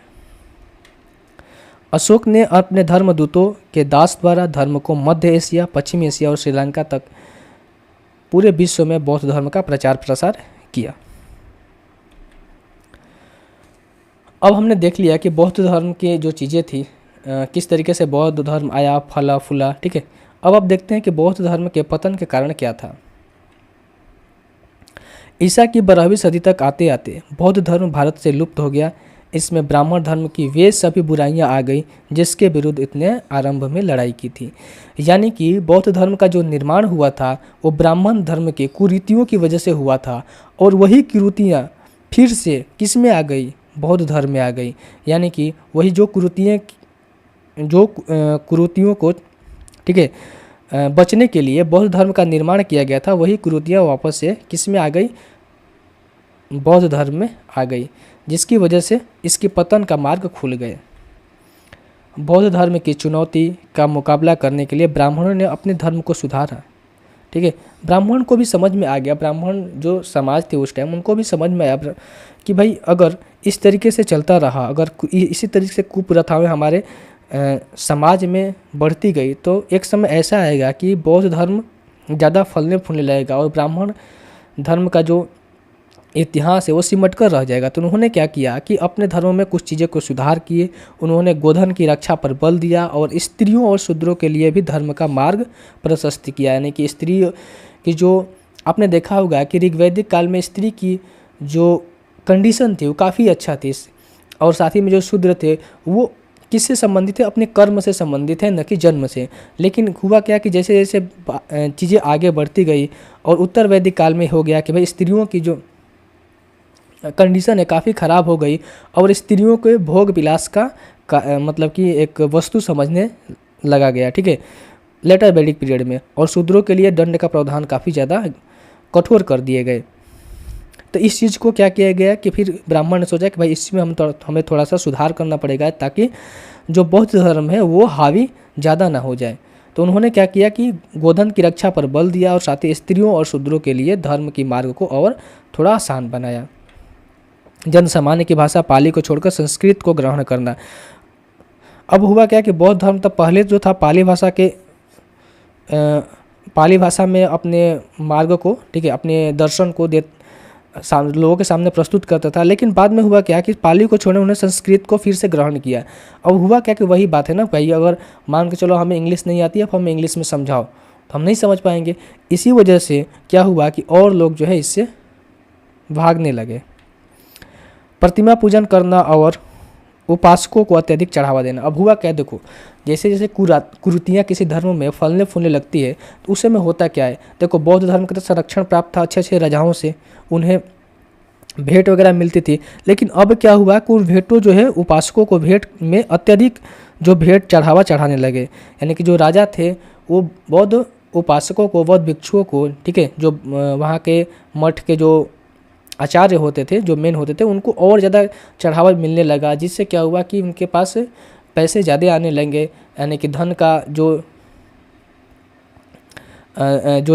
अशोक ने अपने धर्मदूतों के दास द्वारा धर्म को मध्य एशिया, पश्चिमी एशिया और श्रीलंका तक पूरे विश्व में बौद्ध धर्म का प्रचार प्रसार किया। अब हमने देख लिया कि बौद्ध धर्म की जो चीज़ें थी, किस तरीके से बौद्ध धर्म आया, फला फूला, ठीक है। अब आप देखते हैं कि बौद्ध धर्म के पतन के कारण क्या था। ईसा की 12वीं सदी तक आते आते बौद्ध धर्म भारत से लुप्त हो गया। इसमें ब्राह्मण धर्म की वे सभी बुराइयां आ गई जिसके विरुद्ध इतने आरंभ में लड़ाई की थी। यानी कि बौद्ध धर्म का जो निर्माण हुआ था वो ब्राह्मण धर्म के कुरीतियों की वजह से हुआ था, और वही कुरीतियाँ फिर से किस में आ गई, बौद्ध धर्म में आ गई। यानी कि वही जो कुरीतियों को, ठीक है, बचने के लिए बौद्ध धर्म का निर्माण किया गया था, वही कुरीतियाँ वापस से किस में आ गई, बौद्ध धर्म में आ गई, जिसकी वजह से इसके पतन का मार्ग खुल गए। बौद्ध धर्म की चुनौती का मुकाबला करने के लिए ब्राह्मणों ने अपने धर्म को सुधारा, ठीक है। ब्राह्मण को भी समझ में आ गया, ब्राह्मण जो समाज थे उस टाइम उनको भी समझ में आया कि भाई अगर इस तरीके से चलता रहा, अगर इसी तरीके से कुप्रथाएं हमारे समाज में बढ़ती गई तो एक समय ऐसा आएगा कि बौद्ध धर्म ज़्यादा फलने फूलने लगेगा और ब्राह्मण धर्म का जो इतिहास है वो सिमट कर रह जाएगा। तो उन्होंने क्या किया कि अपने धर्म में कुछ चीज़ें को सुधार किए। उन्होंने गोधन की रक्षा पर बल दिया और स्त्रियों और शूद्रों के लिए भी धर्म का मार्ग प्रशस्त किया। यानी कि स्त्री की जो आपने देखा होगा कि ऋग्वैदिक काल में स्त्री की जो कंडीशन थी वो काफ़ी अच्छा थी, और साथ ही में जो शूद्र थे वो किससे संबंधित थे, अपने कर्म से संबंधित है, न कि जन्म से। लेकिन हुआ क्या कि जैसे जैसे चीज़ें आगे बढ़ती गई और उत्तर वैदिक काल में हो गया कि भाई स्त्रियों की जो कंडीशन है काफ़ी ख़राब हो गई और स्त्रियों के भोग विलास का मतलब कि एक वस्तु समझने लगा गया, ठीक है, लेटर वैदिक पीरियड में। और शूद्रों के लिए दंड का प्रावधान काफ़ी ज़्यादा कठोर कर दिए गए। तो इस चीज़ को क्या किया गया कि फिर ब्राह्मण ने सोचा कि भाई इसमें हमें थोड़ा सा सुधार करना पड़ेगा ताकि जो बौद्ध धर्म है वो हावी ज़्यादा ना हो जाए। तो उन्होंने क्या किया कि गोधन की रक्षा पर बल दिया और साथ ही स्त्रियों और शूद्रों के लिए धर्म की मार्ग को और थोड़ा आसान बनाया। जन सामान्य की भाषा पाली को छोड़कर संस्कृत को ग्रहण करना। अब हुआ क्या कि बौद्ध धर्म तब पहले जो था पाली भाषा में अपने मार्ग को, ठीक है, अपने दर्शन को लोगों के सामने प्रस्तुत करता था। लेकिन बाद में हुआ क्या कि पाली को छोड़ने उन्होंने संस्कृत को फिर से ग्रहण किया। अब हुआ क्या कि वही बात है ना भाई, अगर मान के चलो हमें इंग्लिश नहीं आती, अब हमें इंग्लिश में समझाओ तो हम नहीं समझ पाएंगे। इसी वजह से क्या हुआ कि और लोग जो है इससे भागने लगे। प्रतिमा पूजन करना और उपासकों को अत्यधिक चढ़ावा देना। अब हुआ क्या, देखो जैसे जैसे कुरीतियाँ किसी धर्म में फलने फूलने लगती है तो उस समय होता क्या है, देखो बौद्ध धर्म का तो संरक्षण प्राप्त था अच्छे अच्छे राजाओं से, उन्हें भेंट वगैरह मिलती थी। लेकिन अब क्या हुआ कि उन भेंटों जो है उपासकों को भेंट में अत्यधिक जो भेंट चढ़ावा चढ़ाने लगे। यानी कि जो राजा थे वो बौद्ध उपासकों को, बौद्ध भिक्षुओं को, ठीक है, जो वहाँ के मठ के जो आचार्य होते थे, जो मेन होते थे, उनको और ज़्यादा चढ़ावा मिलने लगा, जिससे क्या हुआ कि उनके पास पैसे ज़्यादा आने लगे। यानी कि धन का जो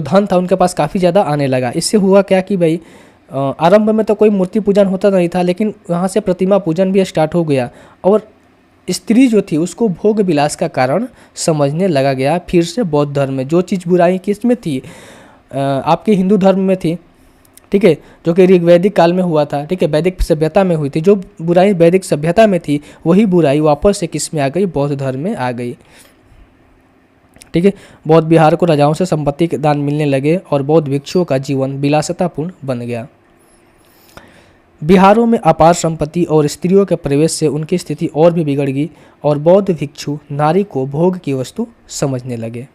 धन था उनके पास काफ़ी ज़्यादा आने लगा। इससे हुआ क्या कि भाई आरंभ में तो कोई मूर्ति पूजन होता नहीं था, लेकिन वहाँ से प्रतिमा पूजन भी स्टार्ट हो गया और स्त्री जो थी उसको भोग विलास का कारण समझने लगा गया। फिर से बौद्ध धर्म में जो चीज़ बुराई किस में थी, आपके हिंदू धर्म में थी, ठीक है, जो कि ऋग्वैदिक काल में हुआ था, ठीक है, वैदिक सभ्यता में हुई थी। जो बुराई वैदिक सभ्यता में थी वही बुराई वापस से किस में आ गई, बौद्ध धर्म में आ गई, ठीक है। बौद्ध बिहार को राजाओं से संपत्ति के दान मिलने लगे और बौद्ध भिक्षुओं का जीवन विलासितापूर्ण बन गया। बिहारों में अपार संपत्ति और स्त्रियों के प्रवेश से उनकी स्थिति और भी बिगड़ गई और बौद्ध भिक्षु नारी को भोग की वस्तु समझने लगे।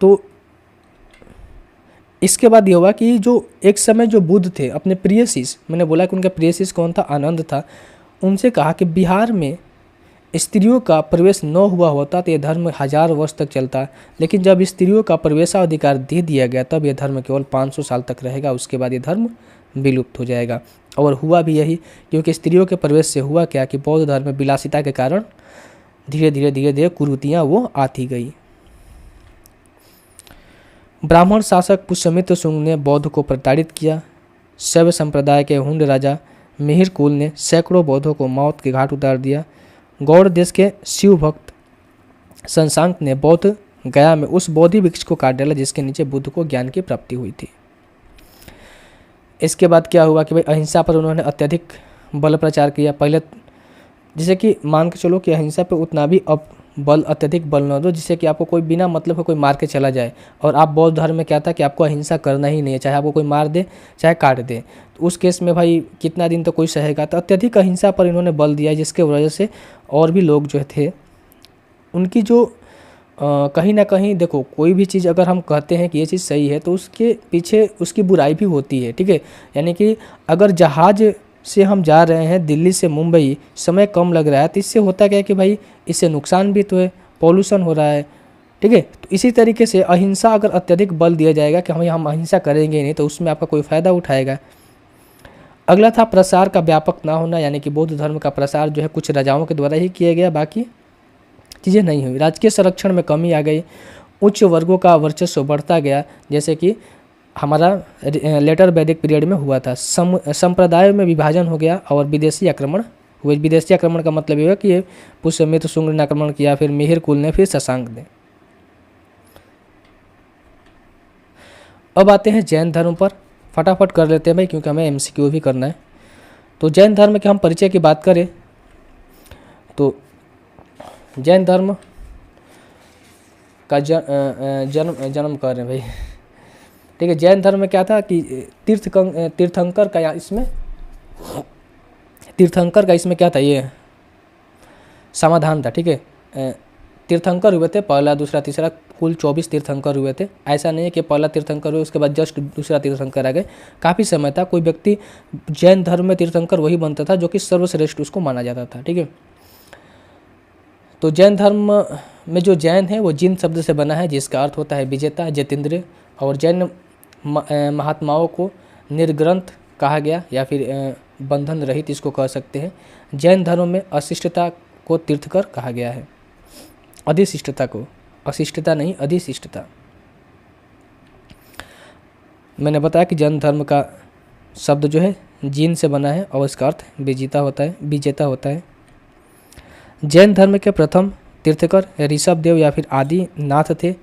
तो इसके बाद ये हुआ कि जो एक समय जो बुद्ध थे अपने प्रिय शिष्य, मैंने बोला कि उनका प्रिय शिष्य कौन था, आनंद था, उनसे कहा कि बिहार में स्त्रियों का प्रवेश न हुआ होता तो यह धर्म 1000 वर्ष तक चलता, लेकिन जब स्त्रियों का प्रवेशाधिकार दे दिया गया तब यह धर्म केवल 500 साल तक रहेगा, उसके बाद ये धर्म विलुप्त हो जाएगा। और हुआ भी यही, क्योंकि स्त्रियों के प्रवेश से हुआ क्या कि बौद्ध धर्म में विलासिता के कारण धीरे धीरे कुरीतियाँ वो आती गई। ब्राह्मण शासक पुष्यमित्र शुंग ने बौद्ध को प्रताड़ित किया। शैव संप्रदाय के हुंड राजा मिहिर कुल ने सैकड़ों बौद्धों को मौत के घाट उतार दिया। गौड़ देश के शिव भक्त शशांक ने बौद्ध गया में उस बोधि वृक्ष को काट डाला जिसके नीचे बुद्ध को ज्ञान की प्राप्ति हुई थी। इसके बाद क्या हुआ कि भाई अहिंसा पर उन्होंने अत्यधिक बल प्रचार किया। पहले जैसे कि मान के चलो कि अहिंसा पे उतना भी अब बल अत्यधिक बल न दो जिससे कि आपको कोई बिना मतलब का कोई मार के चला जाए। और आप बौद्ध धर्म में क्या था कि आपको अहिंसा करना ही नहीं है, चाहे आपको कोई मार दे चाहे काट दे, तो उस केस में भाई कितना दिन तो कोई सहेगा। तो अत्यधिक अहिंसा पर इन्होंने बल दिया, जिसके वजह से और भी लोग जो थे उनकी जो कहीं ना कहीं देखो कोई भी चीज़ अगर हम कहते हैं कि ये चीज़ सही है तो उसके पीछे उसकी बुराई भी होती है, ठीक है। यानी कि अगर जहाज़ से हम जा रहे हैं दिल्ली से मुंबई, समय कम लग रहा है, तो इससे होता क्या है कि भाई इससे नुकसान भी तो है, पॉल्यूशन हो रहा है, ठीक है। तो इसी तरीके से अहिंसा अगर अत्यधिक बल दिया जाएगा कि हम अहिंसा करेंगे नहीं तो उसमें आपका कोई फ़ायदा उठाएगा। अगला था प्रसार का व्यापक ना होना, यानी कि बौद्ध धर्म का प्रसार जो है कुछ राजाओं के द्वारा ही किया गया, बाकी चीज़ें नहीं हुई। राजकीय संरक्षण में कमी आ गई, उच्च वर्गों का वर्चस्व बढ़ता गया, जैसे कि हमारा लेटर वैदिक पीरियड में हुआ था। संप्रदायों में विभाजन हो गया और विदेशी आक्रमण हुए। विदेशी आक्रमण का मतलब ये है कि पुष्यमित्र शुंग ने आक्रमण किया, फिर मिहिर कुल ने, फिर शशांक ने। अब आते हैं जैन धर्म पर, फटाफट कर लेते हैं भाई क्योंकि हमें MCQ भी करना है। तो जैन धर्म के हम परिचय की बात करें तो जैन धर्म का जन्म कर रहे हैं भाई, ठीक है। जैन धर्म में क्या था कि तीर्थंकर का इसमें क्या था, ये समाधान था, ठीक है। तीर्थंकर हुए थे, पहला दूसरा तीसरा, कुल 24 तीर्थंकर हुए थे। ऐसा नहीं है कि पहला तीर्थंकर हुए उसके बाद जस्ट दूसरा तीर्थंकर आ गए, काफ़ी समय था। कोई व्यक्ति जैन धर्म में तीर्थंकर वही बनता था जो कि सर्वश्रेष्ठ उसको माना जाता था, ठीक है। तो जैन धर्म में जो जैन है वो जिन शब्द से बना है, जिसका अर्थ होता है विजेता, जितेंद्र। और जैन महात्माओं को निर्ग्रंथ कहा गया या फिर बंधन रहित इसको कह सकते हैं। जैन धर्म में अशिष्टता को तीर्थकर कहा गया है, अधिशिष्टता को, अशिष्टता नहीं अधिशिष्टता। मैंने बताया कि जैन धर्म का शब्द जो है जिन से बना है और इसका अर्थ विजेता होता है। जैन धर्म के प्रथम तीर्थकर ऋषभ देव या फिर आदि नाथ थे।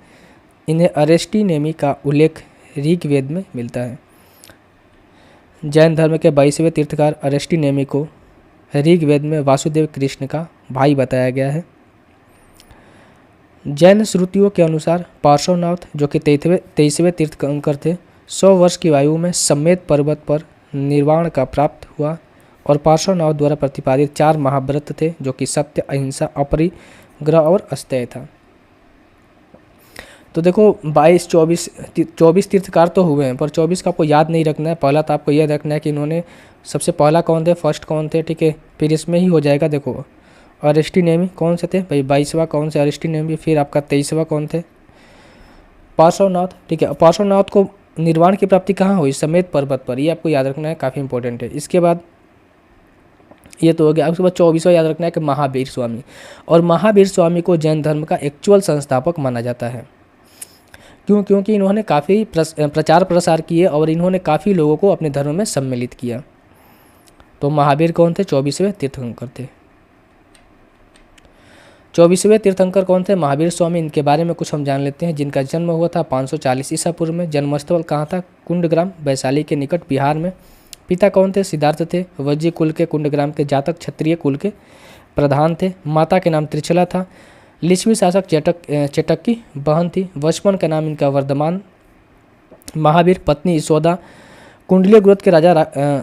इन्हें अरेस्टिनेमी का उल्लेख ऋग्वेद में मिलता है। जैन धर्म के 22वें तीर्थकार अरेस्टिनेमी को ऋग्वेद में वासुदेव कृष्ण का भाई बताया गया है। जैन श्रुतियों के अनुसार पार्श्वनाथ जो कि 23वें तीर्थंकर थे, 100 वर्ष की आयु में सम्मेत पर्वत पर निर्वाण का प्राप्त हुआ। और पार्श्वनाथ द्वारा प्रतिपादित 4 महाव्रत थे जो कि सत्य, अहिंसा, अपरिग्रह और अस्तेय था। तो देखो 24 तीर्थकार तो हुए हैं, पर 24 का आपको याद नहीं रखना है। पहला तो आपको यह रखना है कि इन्होंने सबसे पहला कौन थे, फर्स्ट कौन थे, ठीक है। फिर इसमें ही हो जाएगा, देखो अरेस्टिनेमी कौन से थे भाई, 22वां कौन से अरेस्टिनेमी, फिर आपका 23वां कौन थे, पार्श्वनाथ, ठीक है। पार्श्वनाथ को निर्वाण की प्राप्ति कहाँ हुई, समेत पर्वत पर, ये आपको याद रखना है, काफ़ी इंपॉर्टेंट है। इसके बाद ये तो हो गया। उसके बाद 24वां याद रखना है कि महावीर स्वामी। और महावीर स्वामी को जैन धर्म का एक्चुअल संस्थापक माना जाता है। क्यों? क्योंकि इन्होंने काफ़ी प्रचार प्रसार किए और इन्होंने काफ़ी लोगों को अपने धर्म में सम्मिलित किया। तो महावीर कौन थे, 24वें तीर्थंकर थे। 24वें तीर्थंकर कौन थे, महावीर स्वामी। इनके बारे में कुछ हम जान लेते हैं। जिनका जन्म हुआ था 540 ईसा पूर्व में। जन्मस्थल कहाँ था, कुंडग्राम, वैशाली के निकट, बिहार में। पिता कौन थे, सिद्धार्थ थे, वज्जी कुल के, कुंडग्राम के जातक, क्षत्रिय कुल के प्रधान थे। माता के नाम त्रिशला था। लिच्छवी शासक चेटक की बहन थी। बचपन का नाम इनका वर्धमान। महावीर पत्नी यशोदा, कुंडलीय गोत्र के राजा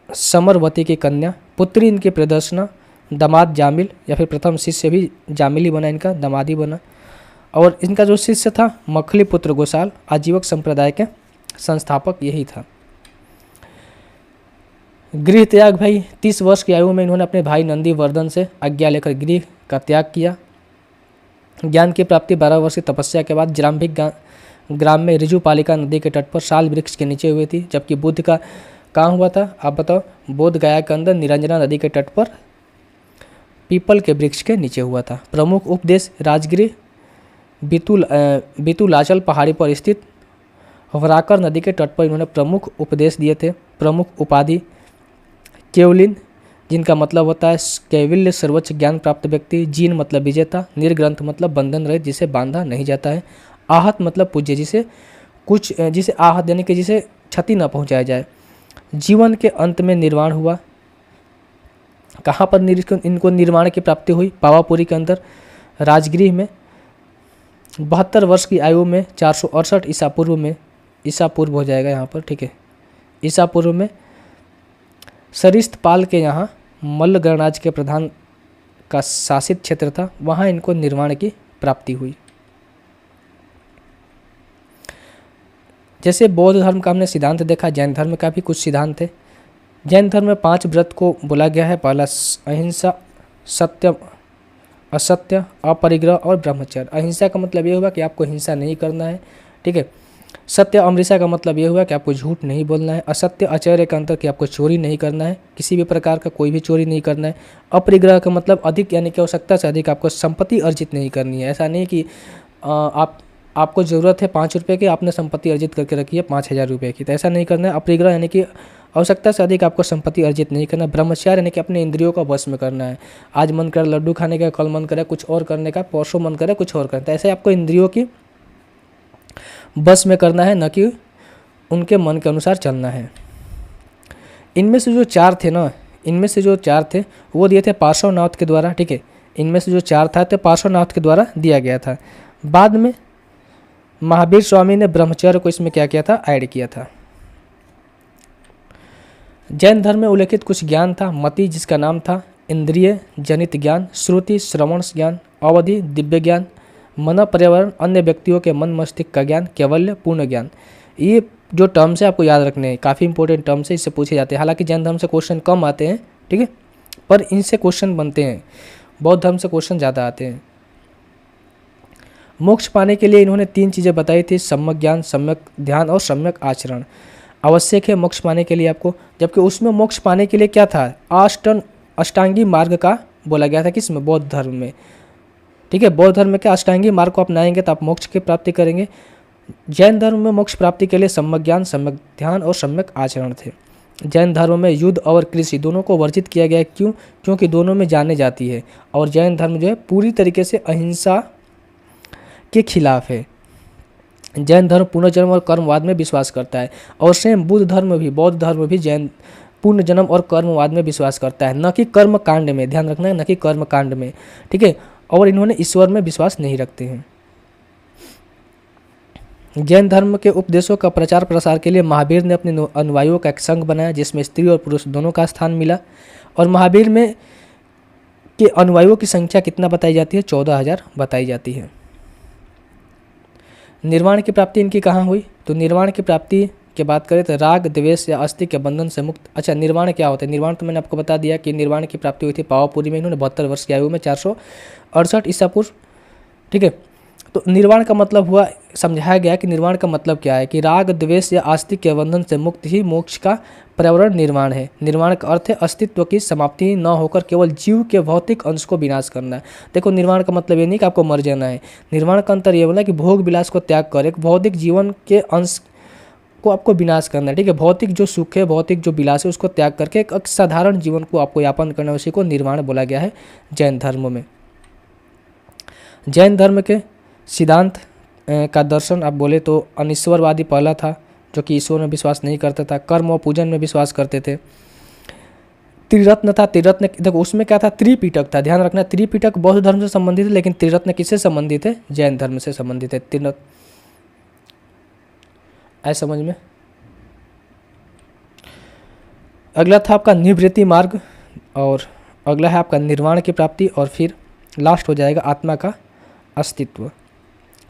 समरवती की कन्या। पुत्री इनकी प्रदर्शना, दामाद जामिल या फिर प्रथम शिष्य भी जामिली बना, इनका दामादी बना। और इनका जो शिष्य था मखली पुत्र गोसाल, आजीवक संप्रदाय के संस्थापक यही था। गृह त्याग, भाई 30 वर्ष की आयु में इन्होंने अपने भाई नंदीवर्धन से आज्ञा लेकर गृह का त्याग किया। ज्ञान की प्राप्ति 12 वर्ष की तपस्या के बाद जाम्भिक ग्राम में ऋजुपालिका नदी के तट पर साल वृक्ष के नीचे हुई थी। जबकि बुद्ध का कहाँ हुआ था आप बताओ? बोध गया के अंदर निरंजना नदी के तट पर पीपल के वृक्ष के नीचे हुआ था। प्रमुख उपदेश राजगृह बितुलाचल पहाड़ी पर स्थित वराकर नदी के तट पर इन्होंने प्रमुख उपदेश दिए थे। प्रमुख उपाधि केवलिन, जिनका मतलब होता है कैवल्य सर्वोच्च ज्ञान प्राप्त व्यक्ति। जीन मतलब विजेता। निर्ग्रंथ मतलब बंधन रहित, जिसे बांधा नहीं जाता है। आहत मतलब पूज्य, जिसे आहत यानी कि जिसे क्षति न पहुंचाया जाए। जीवन के अंत में निर्वाण हुआ। कहाँ पर इनको निर्वाण की प्राप्ति हुई? पावापुरी के अंदर राजगृह में 72 वर्ष की आयु में 468 ईसा पूर्व हो जाएगा यहाँ पर, ठीक है, ईसा पूर्व में सरिस्तपाल के यहाँ मल्ल गणराज्य के प्रधान का शासित क्षेत्र था, वहाँ इनको निर्वाण की प्राप्ति हुई। जैसे बौद्ध धर्म का हमने सिद्धांत देखा, जैन धर्म का भी कुछ सिद्धांत है। जैन धर्म में 5 व्रत को बोला गया है। पहला अहिंसा, सत्य, असत्य, अपरिग्रह और ब्रह्मचर्य। अहिंसा का मतलब ये हुआ कि आपको हिंसा नहीं करना है, ठीक है। सत्य अमृषा का मतलब ये हुआ कि आपको झूठ नहीं बोलना है। असत्य आचर्य का अंतर कि आपको चोरी नहीं करना है, किसी भी प्रकार का कोई भी चोरी नहीं करना है। अपरिग्रह का मतलब अधिक यानी कि आवश्यकता से अधिक आपको संपत्ति अर्जित नहीं करनी है। ऐसा नहीं कि आपको ज़रूरत है 5 रुपये की, आपने संपत्ति अर्जित करके रखी है 5000 रुपये की, तो ऐसा नहीं करना है। अपरिग्रह यानी कि आवश्यकता से अधिक आपको संपत्ति अर्जित नहीं करना। ब्रह्मचर्य यानी कि अपने इंद्रियों का वश में करना है। आज मन करे लड्डू खाने का, कल मन करे कुछ और करने का, परसों मन करे कुछ और करना, तो ऐसे आपको इंद्रियों की बस में करना है, न कि उनके मन के अनुसार चलना है। इनमें से जो 4 थे ना, इनमें से जो 4 थे वो दिए थे पार्श्वनाथ के द्वारा, ठीक है। इनमें से जो 4 था तो पार्श्वनाथ के द्वारा दिया गया था। बाद में महावीर स्वामी ने ब्रह्मचर्य को इसमें क्या किया था? ऐड किया था। जैन धर्म में उल्लेखित कुछ ज्ञान था। मति, जिसका नाम था इंद्रिय जनित ज्ञान। श्रुति, श्रवण ज्ञान। अवधि, दिव्य ज्ञान। मन, पर्यावरण, अन्य व्यक्तियों के मन मस्तिष्क का ज्ञान। कैवल्य, पूर्ण ज्ञान। ये जो टर्म्स है आपको याद रखने हैं, काफ़ी इंपॉर्टेंट टर्म्स है, इससे पूछे जाते हैं। हालांकि जैन धर्म से क्वेश्चन कम आते हैं, ठीक है, पर इनसे क्वेश्चन बनते हैं। बौद्ध धर्म से क्वेश्चन ज़्यादा आते हैं। मोक्ष पाने के लिए इन्होंने 3 चीज़ें बताई थी: सम्यक ज्ञान, सम्यक ध्यान और सम्यक आचरण आवश्यक है मोक्ष पाने के लिए आपको। जबकि उसमें मोक्ष पाने के लिए क्या था? अष्टांगी मार्ग का बोला गया था। किसमें? बौद्ध धर्म में, ठीक है। बौद्ध धर्म में क्या अष्टांगी मार्ग को अपनाएंगे तो आप मोक्ष की प्राप्ति करेंगे। जैन धर्म में मोक्ष प्राप्ति के लिए सम्यक ज्ञान, सम्यक ध्यान और सम्यक आचरण थे। जैन धर्म में युद्ध और कृषि दोनों को वर्जित किया गया है। क्यों? क्योंकि दोनों में जाने जाती है। और जैन धर्म जो है पूरी तरीके से अहिंसा के खिलाफ है। जैन धर्म पुनर्जन्म और कर्मवाद में विश्वास करता है। और सेम बौद्ध धर्म भी जैन पुनर्जन्म और कर्मवाद में विश्वास करता है, न कि कर्म कांड में। ध्यान रखना है, न कि कर्म कांड में, ठीक है। और इन्होंने ईश्वर में विश्वास नहीं रखते हैं। जैन धर्म के उपदेशों का प्रचार प्रसार के लिए महावीर ने अपने अनुयायियों का एक संघ बनाया, जिसमें स्त्री और पुरुष दोनों का स्थान मिला। और महावीर में के अनुयायियों की संख्या कितना बताई जाती है? 14,000 बताई जाती है। निर्वाण की प्राप्ति इनकी कहाँ हुई? तो निर्वाण की प्राप्ति की बात करें तो राग, द्वेष या अस्थि के बंधन से मुक्त। अच्छा, निर्वाण क्या होता है? निर्वाण तो मैंने आपको बता दिया कि निर्वाण की प्राप्ति हुई थी पावापुरी में। इन्होंने 72 वर्ष की आयु में 468 ईसा पूर्व, ठीक है। तो निर्वाण का मतलब हुआ, समझाया गया कि निर्वाण का मतलब क्या है कि राग, द्वेष या आस्तिक के बंधन से मुक्त ही मोक्ष का पर्यावरण निर्वाण है। निर्वाण का अर्थ है अस्तित्व की समाप्ति न होकर केवल जीव के भौतिक अंश को विनाश करना है। देखो, निर्वाण का मतलब ये नहीं कि आपको मर जाना है। निर्वाण का अंतर ये बोला कि भोग विलास को त्याग कर एक भौतिक जीवन के अंश को आपको विनाश करना है, ठीक है। भौतिक जो सुख है, भौतिक जो विलास है, उसको त्याग करके एक साधारण जीवन को आपको यापन करना है, उसी को निर्वाण बोला गया है जैन धर्म में। जैन धर्म के सिद्धांत का दर्शन आप बोले तो अनिश्वरवादी पहला था, जो कि ईश्वर में विश्वास नहीं करता था। कर्म और पूजन में विश्वास करते थे। त्रिरत्न था। त्रिरत्न देखो उसमें क्या था? त्रिपिटक था। ध्यान रखना, त्रिपिटक बौद्ध धर्म से संबंधित है, लेकिन त्रिरत्न किससे संबंधित है? जैन धर्म से संबंधित है। त्रिरत्न आए समझ में? अगला था आपका निवृत्ति मार्ग, और अगला है आपका निर्वाण की प्राप्ति, और फिर लास्ट हो जाएगा आत्मा का अस्तित्व।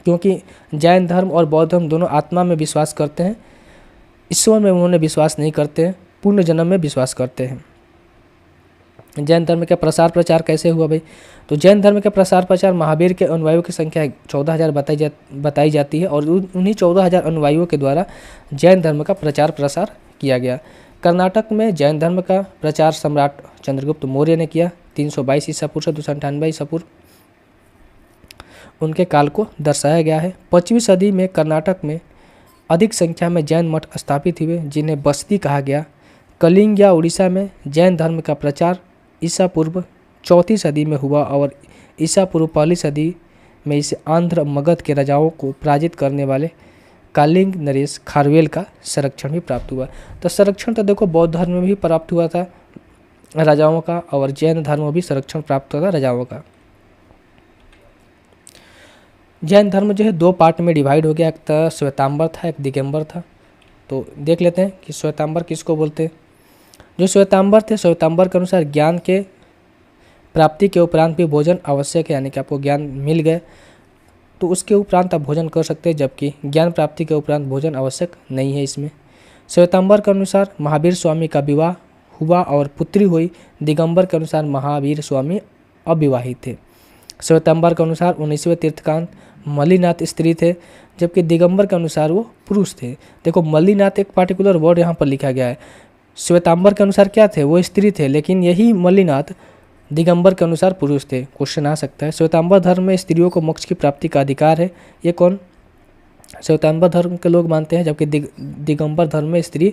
क्योंकि जैन धर्म और बौद्ध धर्म दोनों आत्मा में विश्वास करते हैं, ईश्वर में उन्होंने विश्वास नहीं करते हैं, पूर्ण जन्म में विश्वास करते हैं। जैन धर्म का प्रसार प्रचार कैसे हुआ भाई? तो जैन धर्म के प्रसार प्रचार, महावीर के अनुयायियों की संख्या 14,000 बताई जाती है और उन्हीं 14,000 अनुयायियों के द्वारा जैन धर्म का प्रचार प्रसार किया गया। कर्नाटक में जैन धर्म का प्रचार सम्राट चंद्रगुप्त मौर्य ने किया। 322 ईसा पूर्व से 298 ईसा पूर्व उनके काल को दर्शाया गया है। 5वीं सदी में कर्नाटक में अधिक संख्या में जैन मठ स्थापित हुए जिन्हें बस्ती कहा गया। कलिंग या उड़ीसा में जैन धर्म का प्रचार ईसा पूर्व 4वीं सदी में हुआ और ईसा पूर्व 1ली सदी में इसे आंध्र मगध के राजाओं को पराजित करने वाले कालिंग नरेश खारवेल का संरक्षण भी प्राप्त हुआ। तो संरक्षण तो देखो बौद्ध धर्म में भी प्राप्त हुआ था राजाओं का, और जैन धर्म में भी संरक्षण प्राप्त हुआ था राजाओं का। जैन धर्म जो है 2 पार्ट में डिवाइड हो गया, एक तो श्वेतांबर था, एक दिगंबर था। तो देख लेते हैं कि श्वेतांबर किसको बोलते हैं। जो श्वेतांबर थे, श्वेतांबर के अनुसार ज्ञान के प्राप्ति के उपरांत भी भोजन आवश्यक है, यानी कि आपको ज्ञान मिल गए तो उसके उपरांत आप भोजन कर सकते हैं, जबकि ज्ञान प्राप्ति के उपरांत भोजन आवश्यक नहीं है इसमें। श्वेतांबर के अनुसार महावीर स्वामी का विवाह हुआ और पुत्री हुई। दिगंबर के अनुसार महावीर स्वामी अविवाहित थे। श्वेतांबर के अनुसार 19वें तीर्थंकर मल्लिनाथ स्त्री थे, जबकि दिगंबर के अनुसार वो पुरुष थे। देखो मल्लिनाथ एक पार्टिकुलर वर्ड यहाँ पर लिखा गया है। श्वेतांबर के अनुसार क्या थे? वो स्त्री थे, लेकिन यही मल्लिनाथ दिगंबर के अनुसार पुरुष थे। क्वेश्चन आ सकता है। श्वेतांबर धर्म में स्त्रियों को मोक्ष की प्राप्ति का अधिकार है, ये कौन? श्वेतांबर धर्म के लोग मानते हैं, जबकि दिगंबर धर्म में स्त्री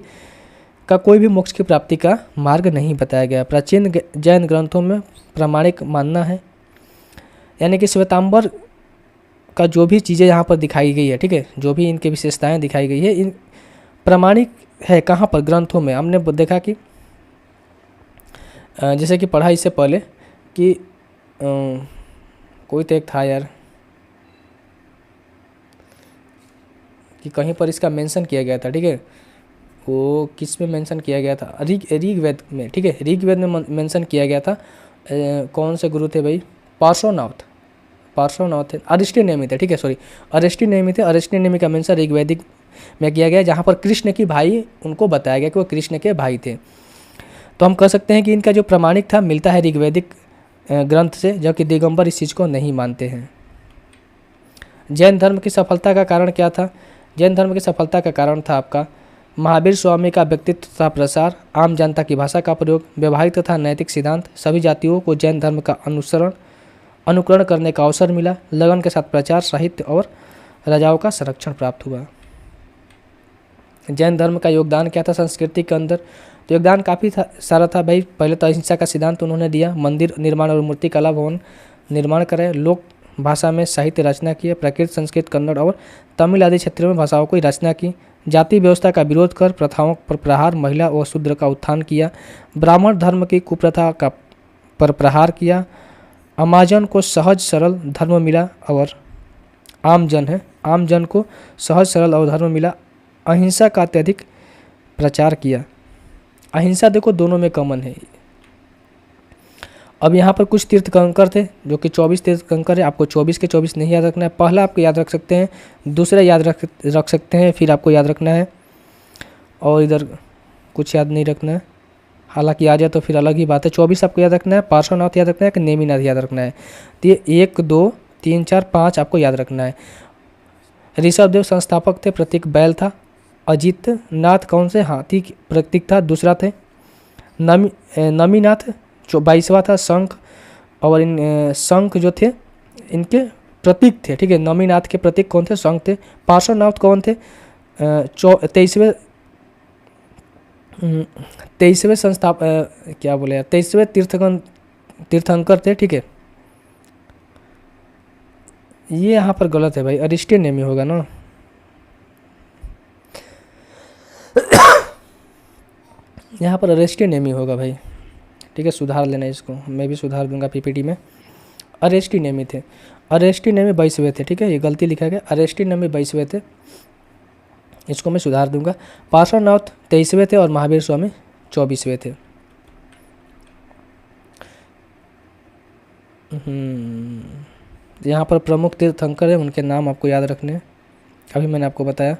का कोई भी मोक्ष की प्राप्ति का मार्ग नहीं बताया गया। प्राचीन जैन ग्रंथों में प्रामाणिक मानना है, यानी कि श्वेतांबर का जो भी चीज़ें यहाँ पर दिखाई गई है, ठीक है, जो भी इनकी विशेषताएं दिखाई गई है, इन प्रामाणिक है। कहाँ पर? ग्रंथों में। हमने देखा कि जैसे कि पढ़ा इससे पहले कि कोई तो एक था यार कि कहीं पर इसका मेंशन किया गया था, ठीक है, वो किस में मेंशन किया गया था? ऋग्वेद में, ठीक है, ऋग्वेद में मेंशन किया गया था। कौन से गुरु थे भाई? पार्श्वनाथ थे, अरिष्टनेमी थे, ठीक है, सॉरी, अरिष्टनेमी थे। अरिष्टनेमी का मेंशन ऋग्वेदिक में किया गया, जहाँ पर कृष्ण की भाई उनको बताया गया कि वो कृष्ण के भाई थे। तो हम कह सकते हैं कि इनका जो प्रामाणिक था मिलता है ऋग्वेदिक ग्रंथ से, जबकि दिगंबर इस चीज़ को नहीं मानते हैं। जैन धर्म की सफलता का कारण क्या था? जैन धर्म की सफलता का कारण था आपका महावीर स्वामी का व्यक्तित्व तथा प्रसार, आम जनता की भाषा का प्रयोग, वैवाहिक तथा नैतिक सिद्धांत। सभी जातियों को जैन धर्म का अनुकरण करने का अवसर मिला। लगन के साथ प्रचार, साहित्य और राजाओं का संरक्षण प्राप्त हुआ। जैन धर्म का योगदान क्या था संस्कृति के अंदर? तो योगदान काफ़ी सारा था भाई। पहले तो अहिंसा का सिद्धांत उन्होंने दिया, मंदिर निर्माण और मूर्ति कला भवन निर्माण करे, लोक भाषा में साहित्य रचना किए, प्राकृत, संस्कृत, कन्नड़ और तमिल आदि क्षेत्रों में भाषाओं की रचना की, जाति व्यवस्था का विरोध कर प्रथाओं पर प्रहार, महिला और शूद्र का उत्थान किया, ब्राह्मण धर्म की कुप्रथा का पर प्रहार किया, अमाजन को सहज सरल धर्म मिला और आम जन को सहज सरल और धर्म मिला, अहिंसा का अत्यधिक प्रचार किया। अहिंसा देखो दोनों में कॉमन है। अब यहाँ पर कुछ तीर्थंकर थे जो कि 24 तीर्थंकर है। आपको 24 के 24 नहीं याद रखना है। पहला आपको याद रख सकते हैं, दूसरा याद रख सकते हैं, फिर आपको याद रखना है, और इधर कुछ याद नहीं रखना है। हालांकि आ जाए तो फिर अलग ही बात है। 24 आपको याद रखना है, पार्श्वनाथ याद रखना है कि नेमिनाथ याद रखना है। तो ये 1 2 3 4 5 आपको याद रखना है। ऋषभदेव संस्थापक थे, प्रतीक बैल था। अजित नाथ कौन से? हाथी प्रतीक था, दूसरा थे। नमीनाथ जो 22वां था, शंख, और इन शंख जो थे इनके प्रतीक थे, ठीक है। नमीनाथ के प्रतीक कौन थे? शंख थे। पार्श्वनाथ कौन थे? 23वें क्या बोले यार, 23वें तीर्थंकर थे, ठीक है। ये यहाँ पर गलत है भाई, अरिष्टनेमी होगा ना। यहाँ पर अरिष्टनेमी होगा भाई, ठीक है, सुधार लेना इसको, मैं भी सुधार दूंगा पीपीटी में। अरिष्टनेमी थे, अरिष्टनेमी 22वें थे, ठीक है, ये गलती लिखा गया, अरिष्टनेमी 22वें थे, इसको मैं सुधार दूंगा। पार्श्वनाथ 23वें थे और महावीर स्वामी 24वें थे। यहाँ पर प्रमुख तीर्थंकर है, उनके नाम आपको याद रखने हैं, अभी मैंने आपको बताया।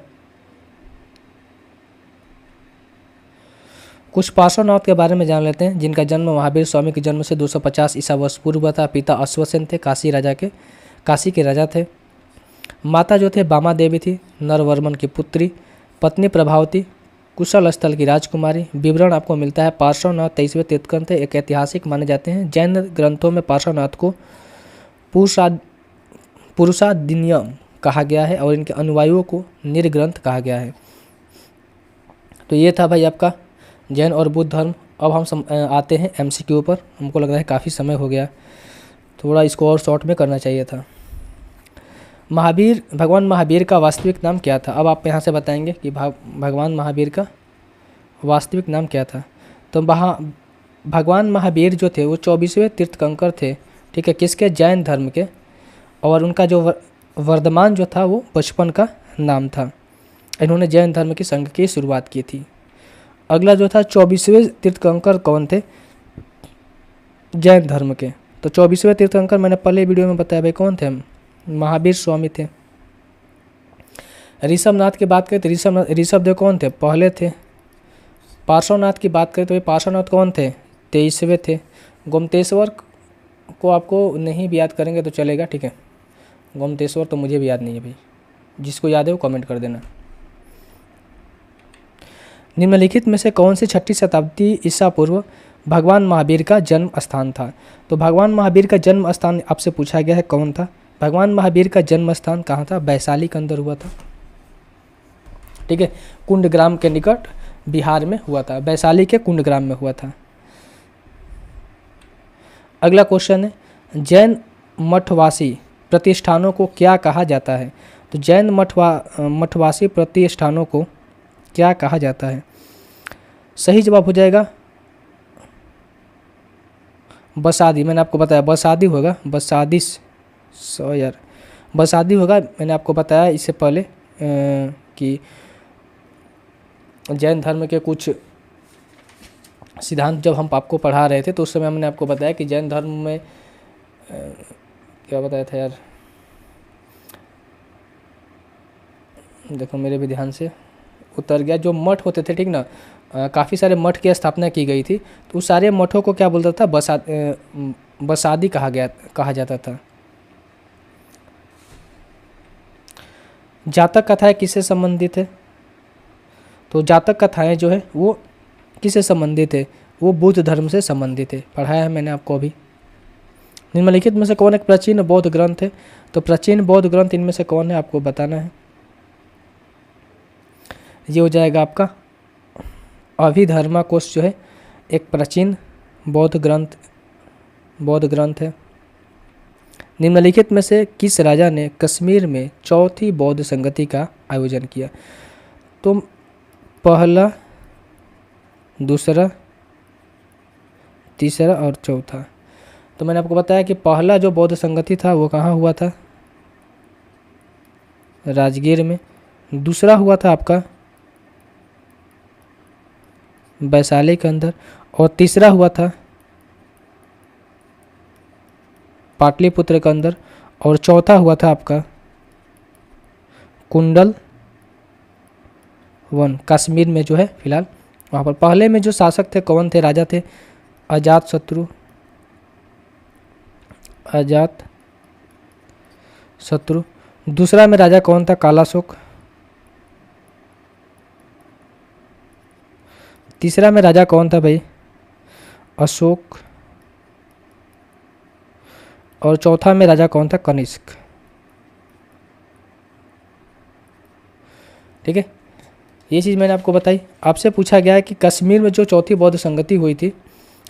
कुछ पार्श्वनाथ के बारे में जान लेते हैं, जिनका जन्म महावीर स्वामी के जन्म से 250 ईसा वर्ष पूर्व हुआ था। पिता अश्वसेन थे, काशी के राजा थे। माता जो थे बामा देवी थी, नरवर्मन की पुत्री। पत्नी प्रभावती, कुशल स्थल की राजकुमारी। विवरण आपको मिलता है पार्श्वनाथ 23वें तीर्थंकर थे, एक ऐतिहासिक माने जाते हैं। जैन ग्रंथों में पार्श्वनाथ को पुरुषादिन्यम कहा गया है और इनके अनुयायियों को निर्ग्रंथ कहा गया है। तो ये था भाई आपका जैन और बुद्ध धर्म। अब हम आते हैं MCQ पर। हमको लग रहा है काफ़ी समय हो गया, थोड़ा इसको और शॉर्ट में करना चाहिए था। भगवान महावीर का वास्तविक नाम क्या था? अब आप यहाँ से बताएंगे कि भगवान महावीर का वास्तविक नाम क्या था। तो भगवान महावीर जो थे वो 24वें तीर्थंकर थे, ठीक है, किसके? जैन धर्म के। और उनका जो वर्धमान जो था वो बचपन का नाम था। इन्होंने जैन धर्म की संघ की शुरुआत की थी। अगला जो था 24वें तीर्थंकर कौन थे? जैन धर्म के। तो 24वें तीर्थंकर मैंने पहले वीडियो में बताया भाई कौन थे? महावीर स्वामी थे। ऋषभनाथ की बात करें तो ऋषभदेव कौन थे? पहले थे। पार्श्वनाथ की बात करें तो ये पार्श्वनाथ कौन थे? 23वें थे। गोमतेश्वर को आपको नहीं भी याद करेंगे तो चलेगा, ठीक है। गोमतेश्वर तो मुझे भी याद नहीं है भाई, जिसको याद है वो कमेंट कर देना। निम्नलिखित में से कौन सी 6ठी शताब्दी ईसा पूर्व भगवान महावीर का जन्म स्थान था? तो भगवान महावीर का जन्म स्थान आपसे पूछा गया है कौन था? भगवान महावीर का जन्म स्थान कहाँ था? वैशाली के अंदर हुआ था, ठीक है। कुंडग्राम के निकट बिहार में हुआ था। वैशाली के कुंडग्राम में हुआ था। अगला क्वेश्चन है, जैन मठवासी प्रतिष्ठानों को क्या कहा जाता है? तो जैन मठवासी प्रतिष्ठानों को क्या कहा जाता है? सही जवाब हो जाएगा बसादी। मैंने आपको बताया बसादी होगा, बसादी होगा। मैंने आपको बताया इससे पहले कि जैन धर्म के कुछ सिद्धांत जब हम आपको पढ़ा रहे थे तो उस समय हमने आपको बताया कि जैन धर्म में क्या बताया था यार, देखो मेरे भी ध्यान से उतर गया। जो मठ होते थे, ठीक ना, काफ़ी सारे मठ की स्थापना की गई थी, तो उस सारे मठों को क्या बोलता था? बसादी कहा जाता था। जातक कथाएं किससे संबंधित है? तो जातक कथाएं जो है वो किससे संबंधित है? वो बुद्ध धर्म से संबंधित है, पढ़ाया है मैंने आपको अभी। निम्नलिखित में से कौन एक प्राचीन बौद्ध ग्रंथ है? तो प्राचीन बौद्ध ग्रंथ इनमें से कौन है आपको बताना है। ये हो जाएगा आपका अभिधर्माकोश जो है एक प्राचीन बौद्ध ग्रंथ है। निम्नलिखित में से किस राजा ने कश्मीर में चौथी बौद्ध संगति का आयोजन किया? तो पहला, दूसरा, तीसरा और चौथा। तो मैंने आपको बताया कि पहला जो बौद्ध संगति था वो कहाँ हुआ था? राजगीर में। दूसरा हुआ था आपका वैशाली के अंदर, और तीसरा हुआ था पाटलिपुत्र के अंदर, और चौथा हुआ था आपका कुंडल वन कश्मीर में जो है फिलहाल वहाँ पर। पहले में जो शासक थे कौन थे? राजा थे अजात शत्रु। दूसरा में राजा कौन था? कालाशोक। तीसरा में राजा कौन था भाई? अशोक। और चौथा में राजा कौन था? कनिष्क। ठीक है, ये चीज़ मैंने आपको बताई। आपसे पूछा गया है कि कश्मीर में जो चौथी बौद्ध संगति हुई थी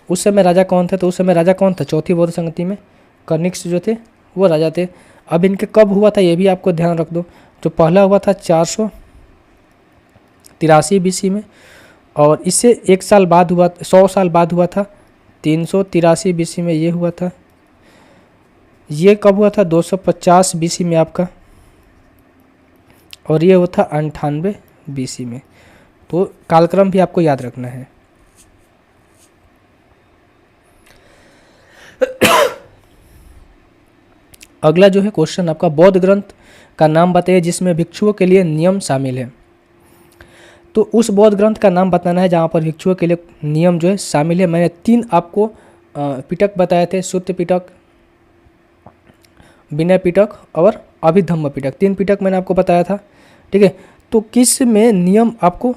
उस समय राजा कौन था? तो उस समय राजा कौन था चौथी बौद्ध संगति में? कनिष्क जो थे वो राजा थे। अब इनके कब हुआ था ये भी आपको ध्यान रख दो। जो पहला हुआ था 483 BC में, और इससे 1 साल बाद हुआ, 100 साल बाद हुआ था 383 BC में ये हुआ था। ये कब हुआ था? 250 BC में आपका, और ये हुआ था 98 BC में। तो कालक्रम भी आपको याद रखना है। अगला जो है क्वेश्चन आपका, बौद्ध ग्रंथ का नाम बताइए जिसमें भिक्षुओं के लिए नियम शामिल है। तो उस बौद्ध ग्रंथ का नाम बताना है जहाँ पर भिक्षुओं के लिए नियम जो है शामिल है। मैंने 3 आपको पिटक बताए थे, सुत्त पिटक, विनय पिटक और अभिधम्म पिटक। 3 पिटक मैंने आपको बताया था, ठीक है। तो किस में नियम आपको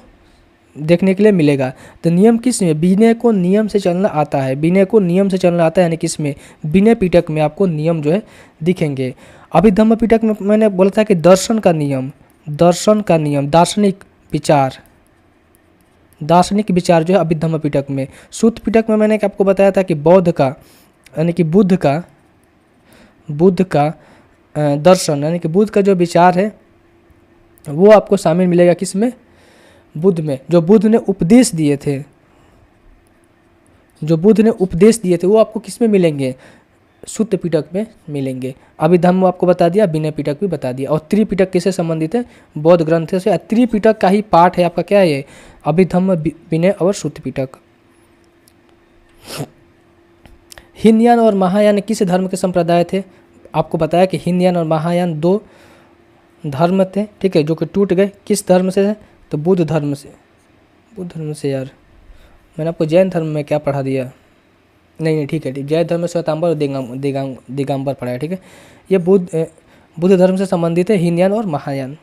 देखने के लिए मिलेगा? तो नियम किस में? विनय को नियम से चलना आता है, विनय को नियम से चलना आता है, यानी किस में? विनय पिटक में आपको नियम जो है दिखेंगे। अभिधम्म पिटक में मैंने बोला था कि दर्शन का नियम, दर्शन का नियम, दार्शनिक विचार, दार्शनिक विचार जो है अभिधम्म पिटक में। सूत पिटक में मैंने आपको बताया था कि बौद्ध का यानी कि बुद्ध का दर्शन यानी कि बुद्ध का जो विचार है वो आपको शामिल मिलेगा किस में? बुद्ध में। जो बुद्ध ने उपदेश दिए थे, जो बुद्ध ने उपदेश दिए थे वो आपको किस में मिलेंगे? सूत पिटक में मिलेंगे। अभिधम्म आपको बता दिया, विनय पिटक भी बता दिया। और त्रिपिटक किससे संबंधित है? बौद्ध ग्रंथ से। त्रिपिटक का ही पाठ है आपका, क्या है ये? अभिधम्म, विनय और सूत पिटक। हीनयान और महायान किस धर्म के संप्रदाय थे? आपको बताया कि हीनयान और महायान 2 धर्म थे, ठीक है, जो कि टूट गए। किस धर्म से है? तो बुद्ध धर्म से। बुद्ध धर्म से यार, मैंने आपको जैन धर्म में क्या पढ़ा दिया? नहीं, ठीक है, जैन धर्म में श्वेतांबर और दिगंबर पढ़ा है, ठीक है। ये बुद्ध धर्म से संबंधित है, हीनयान और महायान।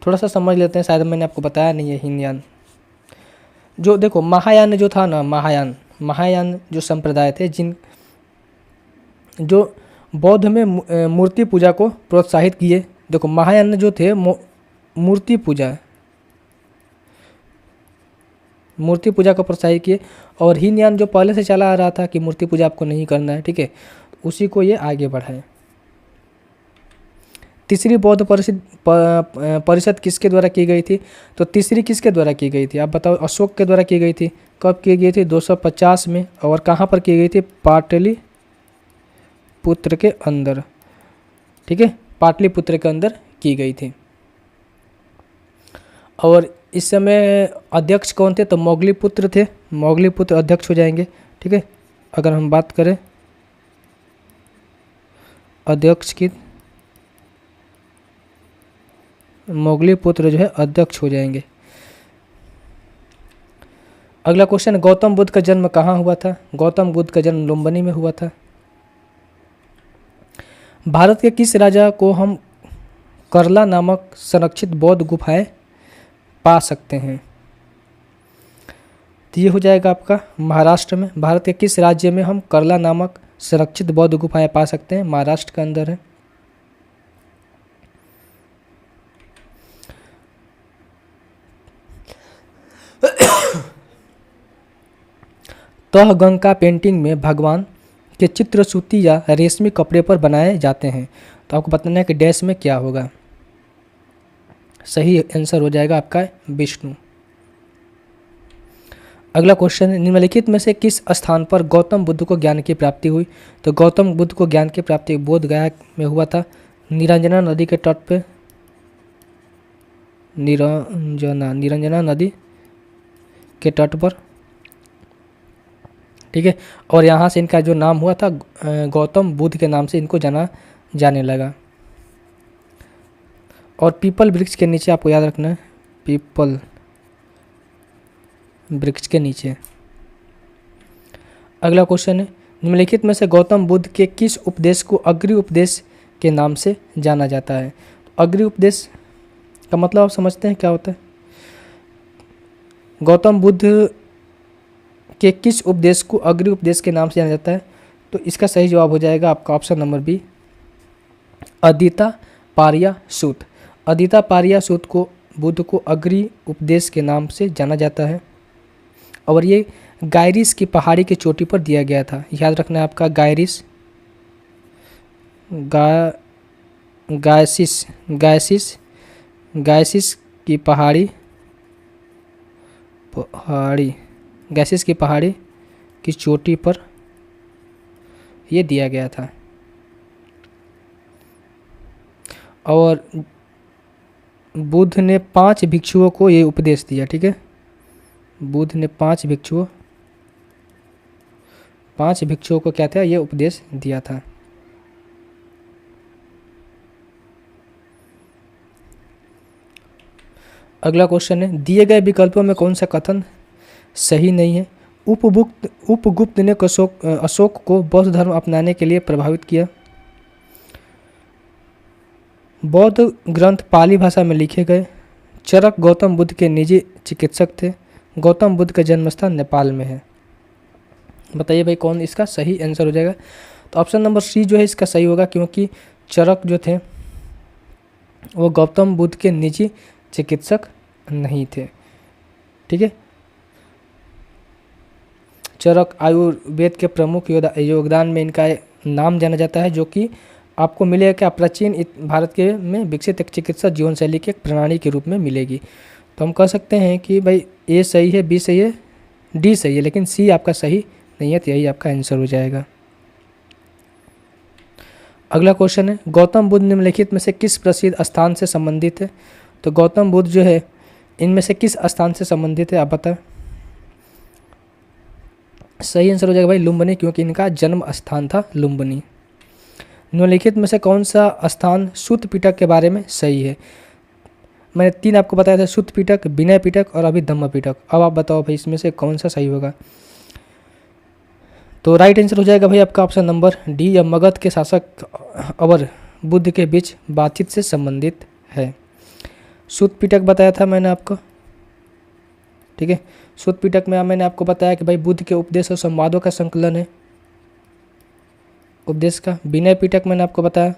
थोड़ा सा समझ लेते हैं, शायद मैंने आपको बताया नहीं है। हीनयान जो देखो, महायान जो था ना, महायान जो संप्रदाय थे, जो बौद्ध में मूर्ति पूजा को प्रोत्साहित किए। देखो, महायान जो थे मूर्ति पूजा को प्रोत्साहित किए, और हीनयान जो पहले से चला आ रहा था कि मूर्ति पूजा आपको नहीं करना है, ठीक है, उसी को ये आगे बढ़ाए। तीसरी बौद्ध परिषद किसके द्वारा की गई थी? तो तीसरी किसके द्वारा की गई थी? आप बताओ। अशोक के द्वारा की गई थी। कब की गई थी? 250 में। और कहाँ पर की गई थी? पाटलिपुत्र के अंदर, ठीक है, पाटलिपुत्र के अंदर की गई थी। और इस समय अध्यक्ष कौन थे? तो मोगलीपुत्र थे। मोगलीपुत्र अध्यक्ष हो जाएंगे, ठीक है। अगर हम बात करें अध्यक्ष की, मोगलीपुत्र जो है अध्यक्ष हो जाएंगे। अगला क्वेश्चन, गौतम बुद्ध का जन्म कहाँ हुआ था? गौतम बुद्ध का जन्म लुम्बिनी में हुआ था। भारत के किस राजा को हम करला नामक संरक्षित बौद्ध गुफाएं पा सकते हैं? तो ये हो जाएगा आपका महाराष्ट्र में। भारत के किस राज्य में हम करला नामक संरक्षित बौद्ध गुफाएं पा सकते हैं? महाराष्ट्र के अंदर है। तहगंका पेंटिंग में भगवान के चित्र सूती या रेशमी कपड़े पर बनाए जाते हैं। तो आपको बताना है कि डैश में क्या होगा। सही आंसर हो जाएगा आपका विष्णु। अगला क्वेश्चन, निम्नलिखित में से किस स्थान पर गौतम बुद्ध को ज्ञान की प्राप्ति हुई? तो गौतम बुद्ध को ज्ञान की प्राप्ति बोध गया में हुआ था, निरंजना नदी के तट पे। निरंजना नदी के तट पर, ठीक है। और यहाँ से इनका जो नाम हुआ था गौतम बुद्ध के नाम से इनको जाना जाने लगा। और पीपल वृक्ष के नीचे आपको याद रखना है, पीपल वृक्ष के नीचे। अगला क्वेश्चन है, निम्नलिखित में से गौतम बुद्ध के किस उपदेश को अग्रि उपदेश के नाम से जाना जाता है? अग्रि उपदेश का मतलब आप समझते हैं क्या होता है? गौतम बुद्ध के किस उपदेश को अग्रि उपदेश के नाम से जाना जाता है? तो इसका सही जवाब हो जाएगा आपका ऑप्शन नंबर बी, अदिता पारिया सूत। अदिता पारिया सूत को बुद्ध को अग्रि उपदेश के नाम से जाना जाता है। और ये गायरिस की पहाड़ी की चोटी पर दिया गया था। याद रखना है आपका, गायसिस की पहाड़ी की चोटी पर ये दिया गया था। और बुद्ध ने 5 भिक्षुओं को ये उपदेश दिया, ठीक है। बुद्ध ने 5 भिक्षुओं को क्या था? ये उपदेश दिया था। अगला क्वेश्चन है, दिए गए विकल्पों में कौन सा कथन सही नहीं है? उपगुप्त ने अशोक को बौद्ध धर्म अपनाने के लिए प्रभावित किया। बौद्ध ग्रंथ पाली भाषा में लिखे गए। चरक गौतम बुद्ध के निजी चिकित्सक थे। गौतम बुद्ध का जन्म स्थान नेपाल में है। बताइए भाई कौन इसका सही आंसर हो जाएगा? तो ऑप्शन नंबर सी जो है इसका सही होगा, क्योंकि चरक जो थे वो गौतम बुद्ध के निजी चिकित्सक नहीं थे। ठीक है, चरक आयुर्वेद के प्रमुख योगदान में इनका नाम जाना जाता है, जो कि आपको मिलेगा क्या? प्राचीन भारत के में विकसित एक चिकित्सा जीवन शैली की एक प्रणाली के रूप में मिलेगी। तो हम कह सकते हैं कि भाई ए सही है, बी सही है, डी सही है, लेकिन सी आपका सही नहीं है, तो यही आपका आंसर हो जाएगा। अगला क्वेश्चन है, गौतम बुद्ध निम्नलिखित में से किस प्रसिद्ध स्थान से संबंधित है? तो गौतम बुद्ध जो है इनमें से किस स्थान से संबंधित है, आप बताएं। सही आंसर हो जाएगा भाई लुम्बिनी, क्योंकि इनका जन्म स्थान था लुम्बिनी। निम्नलिखित में से कौन सा स्थान सूत पिटक के बारे में सही है? मैंने 3 आपको बताया था, सूत पिटक, विनय पिटक और अभी धम्म पिटक। अब आप बताओ भाई इसमें से कौन सा सही होगा? तो राइट आंसर हो जाएगा भाई आपका ऑप्शन नंबर डी, या मगध के शासक और बुद्ध के बीच बातचीत से संबंधित है। सूत पिटक बताया था मैंने आपको। ठीक है, सूत पिटक में मैंने आपको बताया कि भाई बुद्ध के उपदेश और संवादों का संकलन है, उपदेश का। विनय पिटक मैंने आपको बताया,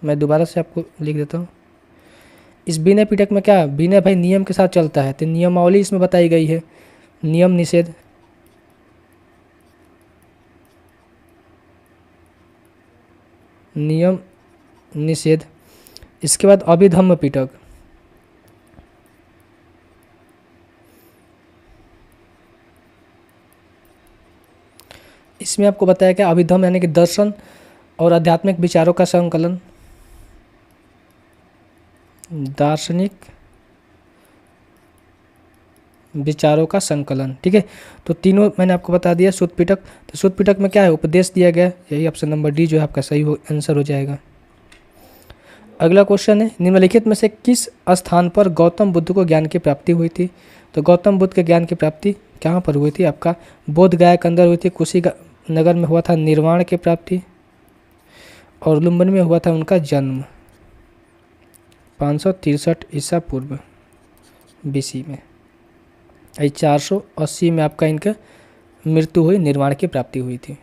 मैं दोबारा से आपको लिख देता हूँ। इस विनय पिटक में क्या, विनय भाई नियम के साथ चलता है, तो नियमावली इसमें बताई गई है, नियम निषेध। नियम निषेध। इसके बाद अभिधम्म पिटक, इसमें आपको बताया क्या, अभिधम्म यानी कि दर्शन और आध्यात्मिक विचारों का संकलन, दार्शनिक विचारों का संकलन। ठीक है, तो तीनों मैंने आपको बता दिया। सूत पिटक, तो सूत पिटक में क्या है, उपदेश दिया गया, यही ऑप्शन नंबर डी जो है आपका सही आंसर हो जाएगा। अगला क्वेश्चन है, निम्नलिखित में से किस स्थान पर गौतम बुद्ध को ज्ञान की प्राप्ति हुई थी? तो गौतम बुद्ध के ज्ञान की प्राप्ति कहाँ पर हुई थी? आपका बोध गया के अंदर हुई थी, कुशीनगर में हुआ था निर्वाण की प्राप्ति, और लुम्बिनी में हुआ था उनका जन्म 563 ईसा पूर्व BC में। 480 में आपका इनका मृत्यु हुई, निर्वाण की प्राप्ति हुई थी।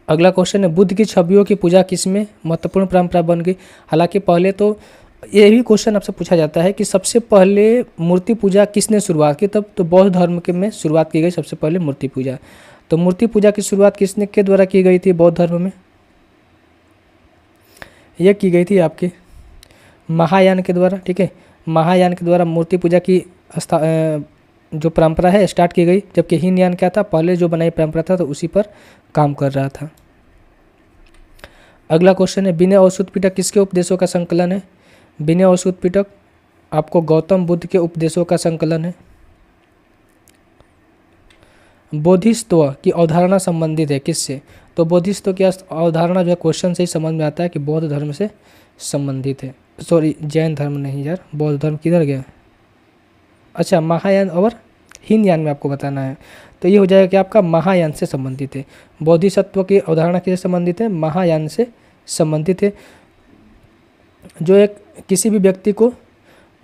अगला क्वेश्चन है, बुद्ध की छवियों की पूजा किसमें महत्वपूर्ण परंपरा बन गई? हालांकि पहले तो ये भी क्वेश्चन आपसे पूछा जाता है कि सबसे पहले मूर्ति पूजा किसने शुरुआत की, तब तो बौद्ध धर्म के में शुरुआत की गई सबसे पहले मूर्ति पूजा। तो मूर्ति पूजा की शुरुआत किसने के द्वारा की गई थी बौद्ध धर्म में? यह की गई थी आपके महायान के द्वारा। ठीक है, महायान के द्वारा मूर्ति पूजा की जो परंपरा है स्टार्ट की गई, जबकि हीनयान क्या था, पहले जो बनाई परंपरा था तो उसी पर काम कर रहा था। अगला क्वेश्चन है, विनय और सूत पिटक किसके उपदेशों का संकलन है? विनय और सूत पिटक आपको गौतम बुद्ध के उपदेशों का संकलन है। बोधिसत्व की अवधारणा संबंधित है किससे? तो बोधिसत्व की अवधारणा जो है क्वेश्चन से ही समझ में आता है कि बौद्ध धर्म से संबंधित है। सॉरी, जैन धर्म नहीं यार, बौद्ध धर्म किधर गया? अच्छा, महायान और हीनयान में आपको बताना है। तो ये हो जाएगा कि आपका महायान से संबंधित है। बोधिसत्व की अवधारणा किससे संबंधित है? महायान से संबंधित है, जो एक किसी भी व्यक्ति को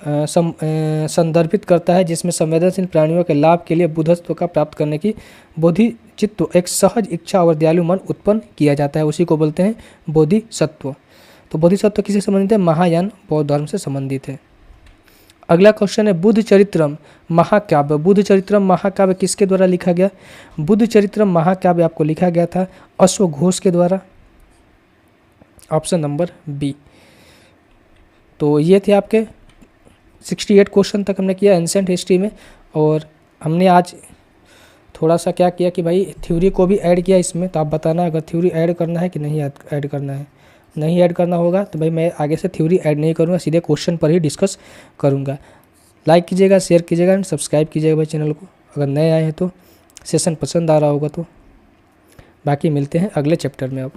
संदर्भित करता है, जिसमें संवेदनशील प्राणियों के लाभ के लिए बुद्धत्व का प्राप्त करने की बोधिचित्त, एक सहज इच्छा और दयालु मन उत्पन्न किया जाता है, उसी को बोलते हैं बोधिसत्व। तो बोधिसत्व किससे संबंधित है? महायान बौद्ध धर्म से संबंधित है। अगला क्वेश्चन है, बुद्ध चरित्रम महाकाव्य। बुद्ध चरित्रम महाकाव्य किसके द्वारा लिखा गया? बुद्ध चरित्रम महाकाव्य आपको लिखा गया था अश्वघोष के द्वारा, ऑप्शन नंबर बी। तो ये थे आपके 68 क्वेश्चन तक हमने किया एंशिएंट हिस्ट्री में, और हमने आज थोड़ा सा क्या किया कि भाई थ्योरी को भी ऐड किया इसमें। तो आप बताना अगर थ्योरी ऐड करना है कि नहीं ऐड करना है। नहीं ऐड करना होगा तो भाई मैं आगे से थ्योरी ऐड नहीं करूँगा, सीधे क्वेश्चन पर ही डिस्कस करूँगा। लाइक कीजिएगा, शेयर कीजिएगा एंड सब्सक्राइब कीजिएगा भाई चैनल को, अगर नए आए हैं तो। सेशन पसंद आ रहा होगा तो। बाकी मिलते हैं अगले चैप्टर में अब।